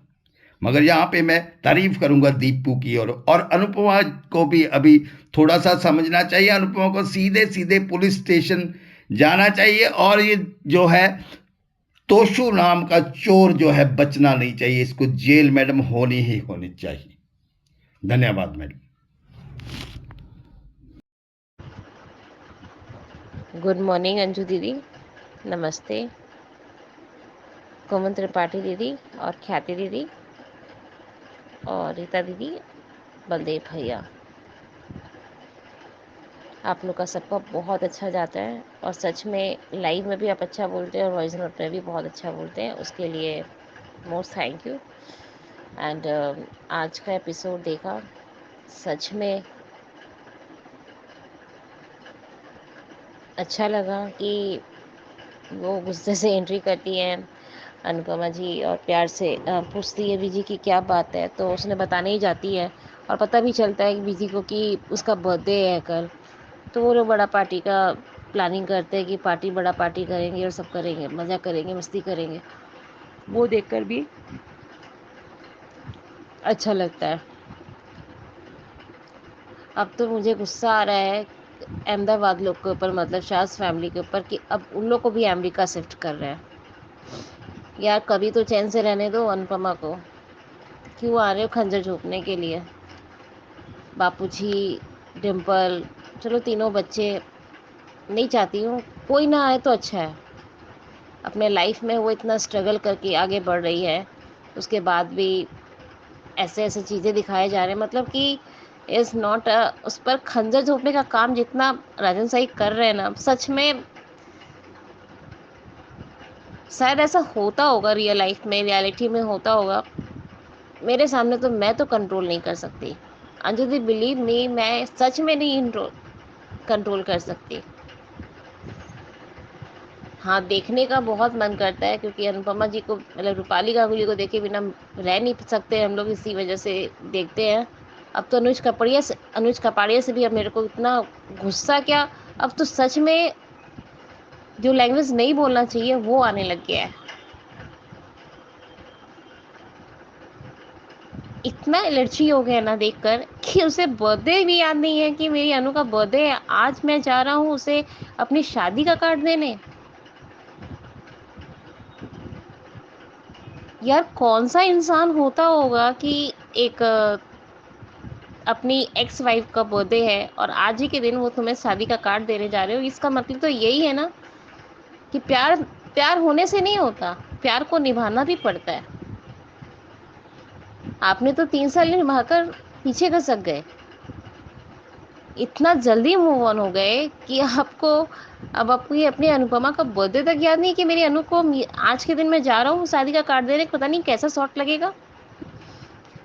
मगर यहाँ पे मैं तारीफ करूंगा दीपू की, और अनुपमा को भी अभी थोड़ा सा समझना चाहिए। अनुपमा को सीधे सीधे पुलिस स्टेशन जाना चाहिए, और ये जो है तोशु नाम का चोर जो है बचना नहीं चाहिए, इसको जेल मैडम होनी ही होनी चाहिए। धन्यवाद मैडम। गुड मॉर्निंग अंजू दीदी, नमस्ते कोमल त्रिपाठी दीदी और ख्याति दीदी और रीता दीदी, बलदेव भैया, आप लोग का सबका बहुत अच्छा जाता है और सच में लाइव में भी आप अच्छा बोलते हैं और वॉइस नोट में भी बहुत अच्छा बोलते हैं, उसके लिए मोस्ट थैंक यू। एंड आज का एपिसोड देखा, सच में अच्छा लगा कि वो गुस्से से एंट्री करती हैं अनुपमा जी और प्यार से पूछती है बीजी की क्या बात है, तो उसने बताने ही जाती है और पता भी चलता है कि बीजी को कि उसका बर्थडे है कल। तो वो लोग बड़ा पार्टी का प्लानिंग करते हैं कि बड़ा पार्टी करेंगे और सब करेंगे, मज़ा करेंगे, मस्ती करेंगे। वो देखकर भी अच्छा लगता है। अब तो मुझे गुस्सा आ रहा है अहमदाबाद लोग के ऊपर, मतलब शाज फैमिली के ऊपर, कि अब उन लोग को भी अमेरिका शिफ्ट कर रहे हैं। यार कभी तो चैन से रहने दो अनुपमा को, क्यों आ रहे हो खंजर झोंकने के लिए। बापूजी, डिम्पल, चलो तीनों बच्चे, नहीं चाहती हूँ कोई ना आए तो अच्छा है। अपने लाइफ में वो इतना स्ट्रगल करके आगे बढ़ रही है, उसके बाद भी ऐसे ऐसे चीज़ें दिखाए जा रहे हैं, मतलब कि इज़ नॉट उस पर खंजर झोंकने का काम जितना राजन साई कर रहे हैं ना, सच में शायद ऐसा होता होगा रियल लाइफ में, रियलिटी में होता होगा। मेरे सामने तो मैं तो कंट्रोल नहीं कर सकती। अंजलि बिलीव मी, मैं सच में नहीं कंट्रोल कर सकती। हाँ, देखने का बहुत मन करता है क्योंकि अनुपमा जी को, मतलब रूपाली गांगुली को देखे बिना रह नहीं सकते हम लोग, इसी वजह से देखते हैं। अब तो अनुज कपाड़िया से भी अब मेरे को इतना गुस्सा, क्या अब तो सच में जो लैंग्वेज नहीं बोलना चाहिए वो आने लग गया है। इतना एलर्जी हो गया ना देखकर कि उसे बर्थडे भी याद नहीं है कि मेरी अनु का बर्थडे है। आज मैं जा रहा हूँ उसे अपनी शादी का कार्ड देने। यार कौन सा इंसान होता होगा कि एक अपनी एक्स वाइफ का बर्थडे है और आज ही के दिन वो तुम्हें शादी का कार्ड देने जा रहे हो। इसका मतलब तो यही है ना कि प्यार होने से नहीं होता, प्यार को निभाना भी पड़ता है। आपने तो 3 साल निभाकर पीछे खसक गए, इतना जल्दी मूव ऑन हो गए कि आपको ये अपनी अनुपमा का बर्थडे तक याद नहीं कि मेरी अनु को आज के दिन मैं जा रहा हूँ शादी का कार्ड देने। पता नहीं कैसा शॉट लगेगा,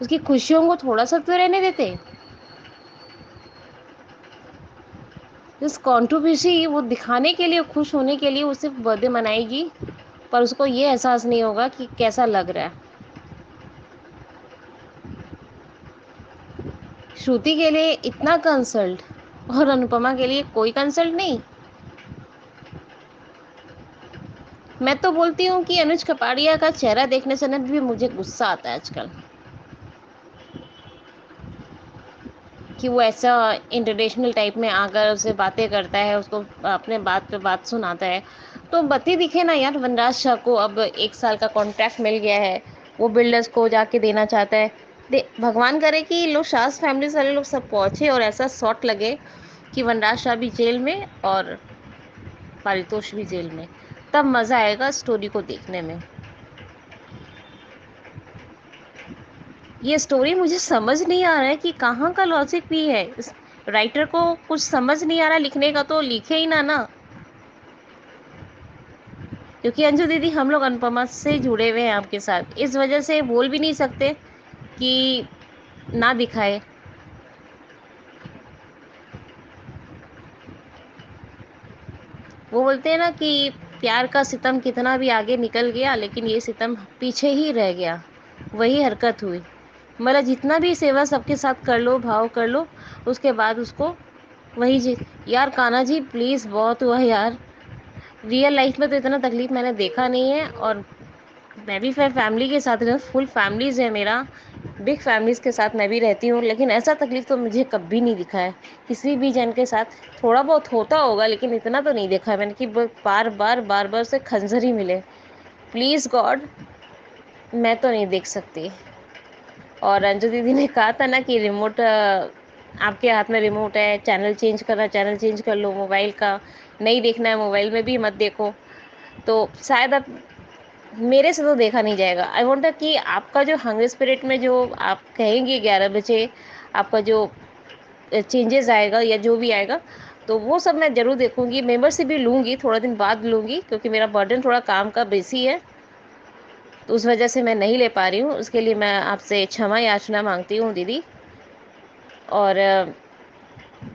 उसकी खुशियों को थोड़ा सा तो रहने देते। जिस कॉन्ट्रीब्यूशन वो दिखाने के लिए, खुश होने के लिए वो सिर्फ बर्थडे मनाएगी, पर उसको ये एहसास नहीं होगा कि कैसा लग रहा है। श्रुति के लिए इतना कंसल्ट और अनुपमा के लिए कोई कंसल्ट नहीं। मैं तो बोलती हूँ कि अनुज कपाड़िया का चेहरा देखने से ना भी मुझे गुस्सा आता है आजकल। कि वो ऐसा इंटरनेशनल टाइप में आकर उससे बातें करता है, उसको अपने बात पे बात सुनाता है। तो बत्ती दिखे ना यार, वनराज शाह को अब 1 साल का कॉन्ट्रैक्ट मिल गया है, वो बिल्डर्स को जाके देना चाहता है। भगवान करे कि लोग शाह फैमिली वाले लोग सब पहुंचे और ऐसा शॉट लगे कि वनराज शाह भी जेल में और पारितोष भी जेल में, तब मजा आएगा स्टोरी को देखने में। ये स्टोरी मुझे समझ नहीं आ रहा है कि कहाँ का लॉजिक भी है। इस राइटर को कुछ समझ नहीं आ रहा लिखने का, तो लिखे ही ना। क्योंकि अंजू दीदी, हम लोग अनुपमा से जुड़े हुए हैं आपके साथ, इस वजह से बोल भी नहीं सकते कि ना दिखाए। वो बोलते हैं ना कि प्यार का सितम कितना भी आगे निकल गया, लेकिन ये सितम पीछे ही रह गया। वही हरकत हुई। मतलब जितना भी सेवा सबके साथ कर लो, भाव कर लो, उसके बाद उसको वही यार कान्हा जी प्लीज़, बहुत हुआ यार। रियल लाइफ में तो इतना तकलीफ मैंने देखा नहीं है। और मैं भी फैमिली के साथ रहती, फुल फैमिलीज़ है मेरा, बिग फैमिलीज़ के साथ मैं भी रहती हूँ, लेकिन ऐसा तकलीफ तो मुझे कभी नहीं दिखा है किसी भी जन के साथ। थोड़ा बहुत होता होगा, लेकिन इतना तो नहीं देखा है मैंने कि बार बार से खंजर ही मिले। प्लीज़ गॉड, मैं तो नहीं देख सकती। और अंजू दीदी ने कहा था ना कि रिमोट आपके हाथ में रिमोट है, चैनल चेंज करना चैनल चेंज कर लो, मोबाइल का नहीं देखना है मोबाइल में भी मत देखो। तो शायद अब मेरे से तो देखा नहीं जाएगा। आई वांट कि आपका जो हंग्री स्पिरिट में जो आप कहेंगे 11 बजे आपका जो चेंजेस आएगा या जो भी आएगा, तो वो सब मैं ज़रूर देखूंगी। मेंबरशिप भी लूँगी, थोड़ा दिन बाद लूँगी, क्योंकि मेरा बर्डन थोड़ा काम का बेसी है, तो उस वजह से मैं नहीं ले पा रही हूँ। उसके लिए मैं आपसे क्षमा याचना मांगती हूँ दीदी। और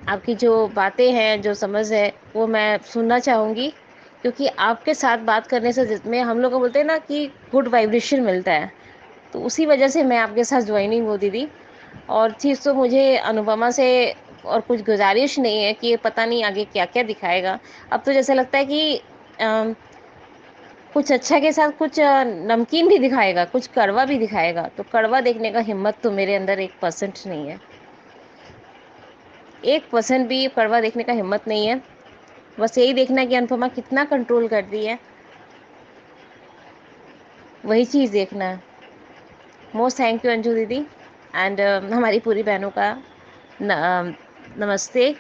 आपकी जो बातें हैं, जो समझ है, वो मैं सुनना चाहूँगी, क्योंकि आपके साथ बात करने से जिसमें हम लोग को बोलते हैं ना कि गुड वाइब्रेशन मिलता है, तो उसी वजह से मैं आपके साथ ज्वाइनिंग हूँ दीदी। और चीज़ तो मुझे अनुपमा से और कुछ गुजारिश नहीं है कि ये पता नहीं आगे क्या क्या दिखाएगा। अब तो जैसे लगता है कि कुछ अच्छा के साथ कुछ नमकीन भी दिखाएगा, कुछ कड़वा भी दिखाएगा। तो कड़वा देखने का हिम्मत तो मेरे अंदर 1% नहीं है, 1% भी कड़वा देखने का हिम्मत नहीं है। बस यही देखना है कि अनुपमा कितना कंट्रोल करती है, वही चीज़ देखना है। मोस्ट थैंक यू अंजू दीदी। एंड हमारी पूरी बहनों का नमस्ते।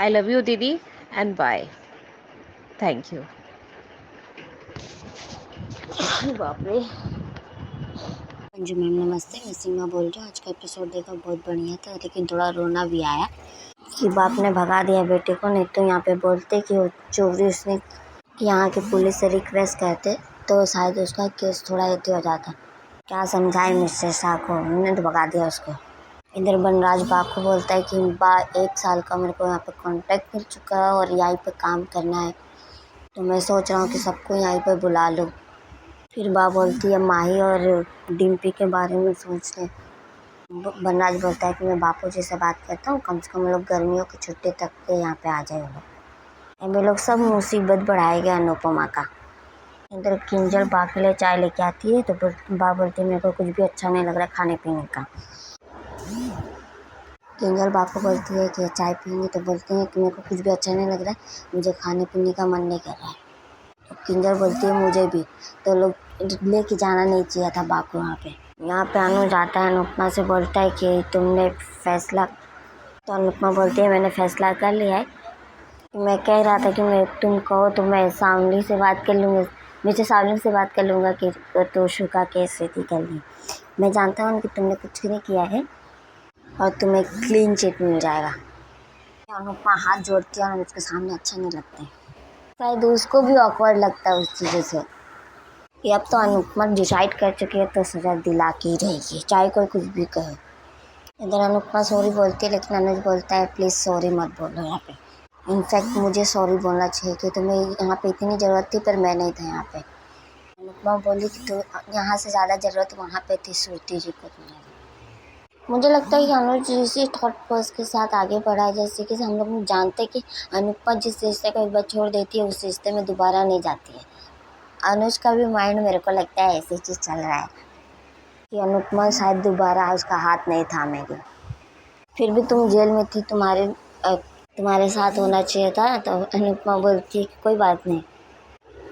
आई लव यू दीदी एंड बाय। Thank you. बाप रे। अंजू मैम नमस्ते, मैं सीमा बोल रही हूँ। आज का एपिसोड देखा, बहुत बढ़िया था, लेकिन थोड़ा रोना भी आया कि बाप ने भगा दिया बेटे को। नहीं तो यहाँ पे बोलते कि वो चोरी उसने यहाँ की पुलिस से रिक्वेस्ट करते तो शायद उसका केस थोड़ा एती हो जाता। क्या समझाए मुझसे शाह को, उन्होंने तो भगा दिया उसको। इधर बनराज बा को बोलता है कि बा 1 साल का मेरे को यहाँ पे कॉन्ट्रैक्ट मिल चुका है और यहीं पे काम करना है, तो मैं सोच रहा हूँ कि सबको यहीं पे बुला लूँ। फिर बा बोलती है माही और डिम्पी के बारे में सोच ले। बनराज बोलता है कि मैं बापूजी से बात करता हूँ, कम से कम लोग गर्मियों की छुट्टी तक के यहाँ पे आ जाए लोग। ये लोग सब मुसीबत बढ़ाएंगे अनुपमा का। इधर किंजल बा के लिए चाय लेके आती है, तो बा बोलती है मेरे को कुछ भी अच्छा नहीं लग रहा खाने पीने का। किंजल बा को बोलती है कि चाय पीएंगे, तो बोलते हैं कि मेरे को कुछ भी अच्छा नहीं लग रहा, मुझे खाने पीने का मन नहीं कर रहा है। तो किंजल बोलती है मुझे भी। तो लोग लेके जाना नहीं चाहिए था बा को वहाँ पे। यहाँ पे अनुज आता है, अनुपमा से बोलता है कि तुमने फैसला, तो अनुपमा बोलती है मैंने फैसला कर लिया है। मैं कह रहा था कि मैं तुम कहो तो मैं सावली से बात कर लूँगी, मुझे सावली से बात कर लूँगा कि तोशु का केस रेडी कर ली। मैं जानता हूँ कि तुमने कुछ नहीं किया है और तुम्हें क्लीन चिट मिल जाएगा। अनुपमा हाथ जोड़ती है और उसके सामने अच्छा नहीं लगता है, शायद उसको भी ऑकवर्ड लगता है उस चीज़ से। कि अब तो अनुपमा डिसाइड कर चुकी है तो सजा दिला के ही रहेगी, चाहे कोई कुछ भी कहे। इधर अनुपमा सॉरी बोलती है, लेकिन अनुज बोलता है प्लीज़ सॉरी मत बोलो यहाँ पे। इनफैक्ट मुझे सॉरी बोलना चाहिए कि तुम्हें यहाँ पे इतनी ज़रूरत थी पर मैं नहीं था यहाँ पे। अनुपमा बोली कि तो यहाँ से ज़्यादा ज़रूरत वहाँ पे थी श्रुति जी को तुम्हारी। मुझे लगता है कि अनुज इसी थॉट प्रोसेस के साथ आगे बढ़ा है, जैसे कि हम लोग जानते हैं कि अनुपमा जिस रिश्ते को एक बार छोड़ देती है उस रिश्ते में दोबारा नहीं जाती है। अनुज का भी माइंड मेरे को लगता है ऐसी चीज़ चल रहा है। कि अनुपमा शायद दोबारा उसका हाथ नहीं थामेगी। फिर भी तुम जेल में थी, तुम्हारे साथ होना चाहिए था। तो अनुपमा बोलती है कि कोई बात नहीं,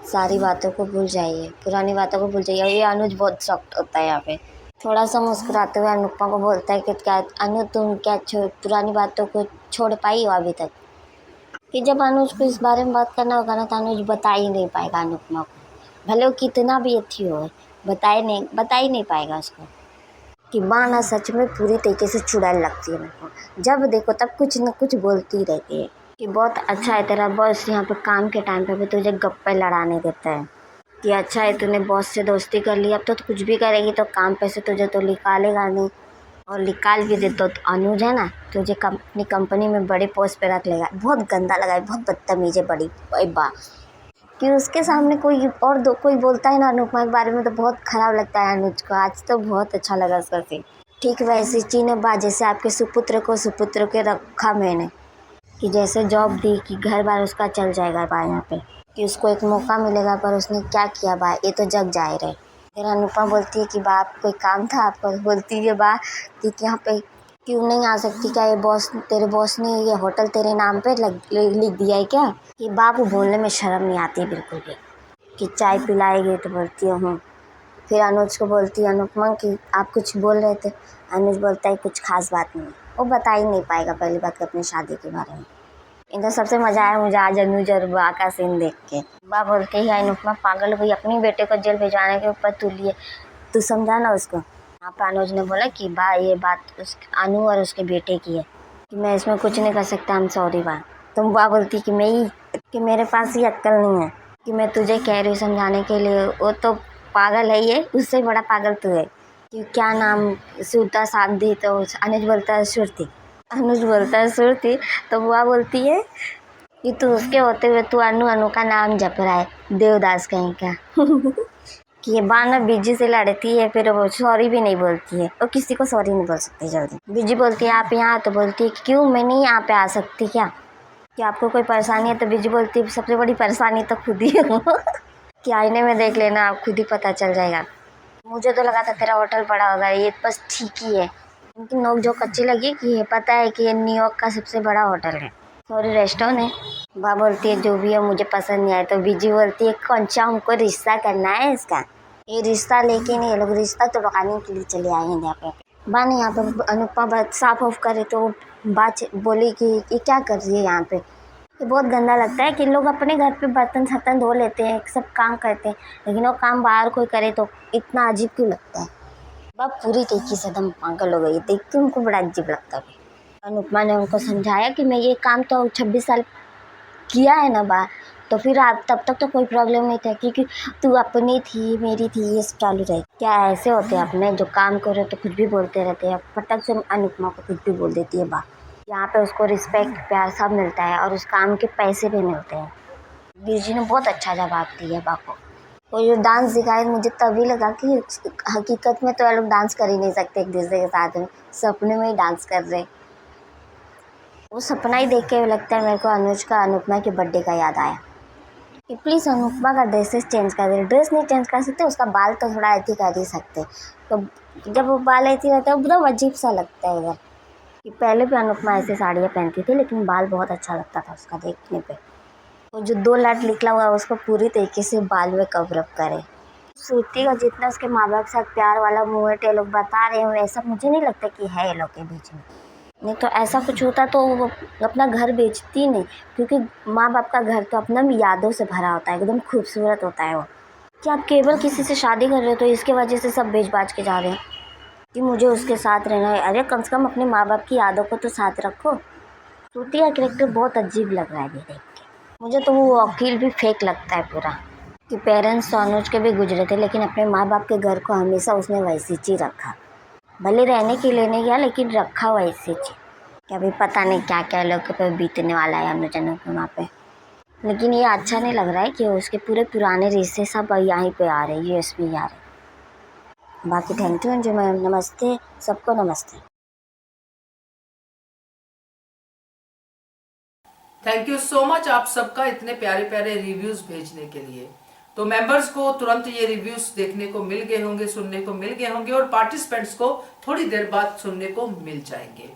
सारी बातों को भूल जाइए, पुरानी बातों को भूल जाइए। ये अनुज बहुत शॉक्ड होता है यहाँ पे। थोड़ा सा मुस्कुराते हुए अनुपमा को बोलता है कि क्या अनु, तुम क्या पुरानी बातों को छोड़ पाई हो अभी तक? कि जब अनुज को इस बारे में बात करना होगा ना, तो अनुज बता ही नहीं पाएगा अनुपमा को, भले वो कितना भी अच्छी हो, बता ही नहीं पाएगा उसको। कि माँ ना सच में पूरी तरीके से चुड़ैल लगती है मेरे को, जब देखो तब कुछ न कुछ बोलती रहती है। कि बहुत अच्छा है तेरा बॉस, यहाँ पे काम के टाइम पे भी तुझे गप्पे लड़ाने देता है। कि अच्छा है तूने बॉस से दोस्ती कर ली, अब तो कुछ भी करेगी तो काम पे से तुझे तो निकालेगा नहीं, और निकाल भी दे तो अनुज है ना तुझे अपनी कंपनी में बड़े पोस्ट पे रख लेगा। बहुत गंदा लगा है, बहुत बदतमीज है बड़ी बा। कि उसके सामने कोई बोलता है ना अनुपमा के बारे में तो बहुत खराब लगता है अनुज को। आज तो बहुत अच्छा लगा उसका सीन। ठीक वैसे चीने बा जैसे आपके सुपुत्र के रखा मैंने, कि जैसे जॉब दी कि घर बार उसका चल जाएगा बा यहाँ पे, कि उसको एक मौका मिलेगा, पर उसने क्या किया बा ये तो जग जाहिर है। फिर अनुपमा बोलती है कि बा कोई काम था आपको? बोलती है बा कि यहाँ पे क्यों नहीं आ सकती, क्या ये तेरे बॉस ने ये होटल तेरे नाम पे लिख दिया है क्या? कि बाबू बोलने में शर्म नहीं आती बिल्कुल भी। कि चाय पिलाएगी तो बोलती हूँ। फिर अनुज को बोलती है अनुपमा कि आप कुछ बोल रहे थे। अनुज बोलता है कुछ खास बात नहीं, वो बता ही नहीं पाएगा पहली बात अपनी शादी के बारे में। इनका सबसे मजा आया मुझे आज अनुज और बा का सीन देख के। बा बोलते ही अनुपमा पागल हो गई, अपनी बेटे को जेल भिजवाने के ऊपर तू समझा ना उसको। यहाँ पर अनुज ने बोला कि बा ये बात अनु और उसके बेटे की है, कि मैं इसमें कुछ नहीं कर सकता, हम सॉरी बा। तुम बा बोलती कि मेरे पास ही अक्ल नहीं है, कि मैं तुझे कह रही हूँ समझाने के लिए, वो तो पागल है, ये उससे बड़ा पागल तू है। कि क्या नाम सूता साथ दी, तो अनुज बोलता है सुरती। तो बुआ बोलती है कि तू उसके होते हुए तू अनु का नाम जप रहा है, देवदास कहीं का। कि ये बाना बीजी से लड़ती है, फिर वो सॉरी भी नहीं बोलती है, और किसी को सॉरी नहीं बोल सकती जल्दी। बीजी बोलती है आप यहाँ, तो बोलती है क्यों मैं नहीं यहाँ पे आ सकती क्या? कि आपको कोई परेशानी है? तो बीजी बोलती है सबसे बड़ी परेशानी तो खुद ही हो। कि आईने में देख लेना, आप खुद ही पता चल जाएगा। मुझे तो लगा था तेरा होटल बड़ा होगा, ये बस ठीक ही है। उनकी नोक जोक अच्छी लगी कि ये पता है कि ये न्यूयॉर्क का सबसे बड़ा होटल है, सॉरी रेस्टोरेंट है। बा बोलती है जो भी है मुझे पसंद नहीं आया। तो बीजी बोलती है कौन सा हमको रिश्ता करना है इसका, ये रिश्ता लेके नहीं, ये लोग रिश्ता तो लगाने के लिए चले आए हैं यहाँ पे। बा ने यहाँ पे अनुपमा बात साफ ऑफ करे तो बात बोली कि ये क्या कर रही है यहाँ पे। ये बहुत गंदा लगता है कि लोग अपने घर पे बर्तन छर्तन धो लेते हैं, सब काम करते हैं, लेकिन वो काम बाहर कोई करे तो इतना अजीब क्यों लगता है। बा पूरी तरीके से एकदम पागल हो गई, देख के उनको बड़ा अजीब लगता है। अनुपमा ने उनको समझाया कि मैं ये काम तो 26 साल किया है ना बा, तो फिर आप तब तक तो कोई प्रॉब्लम नहीं था, क्योंकि तू अपनी थी मेरी थी, ये सब चालू रहे। क्या ऐसे होते हैं अपने जो काम करो तो कुछ भी बोलते रहते हैं। फटक से अनुपमा को कुछ भी बोल देती है बा। यहाँ पे उसको रिस्पेक्ट प्यार सब मिलता है, और उस काम के पैसे भी मिलते हैं। बीजी ने बहुत अच्छा जवाब दिया बा को। वो जो डांस दिखाए मुझे तभी लगा कि हकीकत में तो ये लोग डांस कर ही नहीं सकते एक दूसरे के साथ में, सपने में ही डांस कर रहे। वो सपना ही देख के लगता है मेरे को अनुज का अनुपमा के बर्थडे का याद आया कि प्लीज़ अनुपमा का ड्रेसेस चेंज कर दे। ड्रेस नहीं चेंज कर सकते, उसका बाल तो थोड़ा ऐसे कर ही सकते। तो जब वो बाल ऐसे रहता है एकदम अजीब सा लगता है इधर। कि पहले भी अनुपमा ऐसे साड़ियाँ पहनती थी, लेकिन बाल बहुत अच्छा लगता था उसका देखने पे। वो जो 2 लाट निकला हुआ उसको पूरी तरीके से बाल में कवर अप करे। श्रुति का जितना उसके माँ बाप के साथ प्यार वाला मोमेंट ये लोग बता रहे हैं, वैसा मुझे नहीं लगता कि है ये लोग के बीच में। नहीं तो ऐसा कुछ होता तो वो अपना घर बेचती नहीं, क्योंकि माँ बाप का घर तो अपना यादों से भरा होता है, एकदम खूबसूरत होता है वो। कि आप केवल किसी से शादी कर रहे हो तो इसके वजह से सब बेच बाच के जा रहे हैं कि मुझे उसके साथ रहना है। अरे कम से कम अपने माँ बाप की यादों को तो साथ रखो। श्रुति का कैरेक्टर बहुत अजीब लग रहा है देख के मुझे, तो वो वकील भी फेक लगता है पूरा। कि पेरेंट्स तो अनुज के भी गुजरे थे, लेकिन अपने माँ बाप के घर को हमेशा उसने वैसी चीज रखा, भले रहने के लिए नहीं गया लेकिन रखा वैसी चीज। कि अभी पता नहीं क्या क्या लोग पे बीतने वाला है अनुज वहाँ पे। लेकिन ये अच्छा नहीं लग रहा है कि उसके पूरे पुराने रिश्ते सब यहीं पे आ रहे, यूएस में आ रहे। बाकी थैंक यू अंजू मैम, नमस्ते सबको, नमस्ते। थैंक यू सो मच आप सबका इतने प्यारे प्यारे रिव्यूज भेजने के लिए। तो मेंबर्स को तुरंत ये रिव्यूज देखने को मिल गए होंगे, सुनने को मिल गए होंगे और पार्टिसिपेंट्स को थोड़ी देर बाद सुनने को मिल जाएंगे।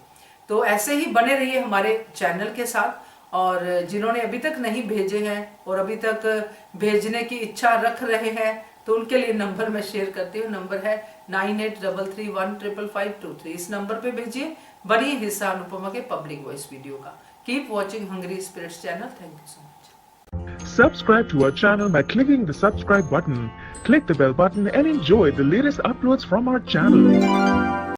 तो ऐसे ही बने रहिए हमारे चैनल के साथ, और जिन्होंने अभी तक नहीं भेजे हैं और अभी तक भेजने की इच्छा रख रहे हैं तो उनके लिए नंबर मैं शेयर करती हूँ। नंबर है 9833155523। इस नंबर पे भेजिए, बनिए हिस्सा अनुपमा के पब्लिक वॉइस वीडियो का। Keep watching Hungry Spirits channel. Thank you so much. Subscribe to our channel by clicking the subscribe button. Click the bell button and enjoy the latest uploads from our channel.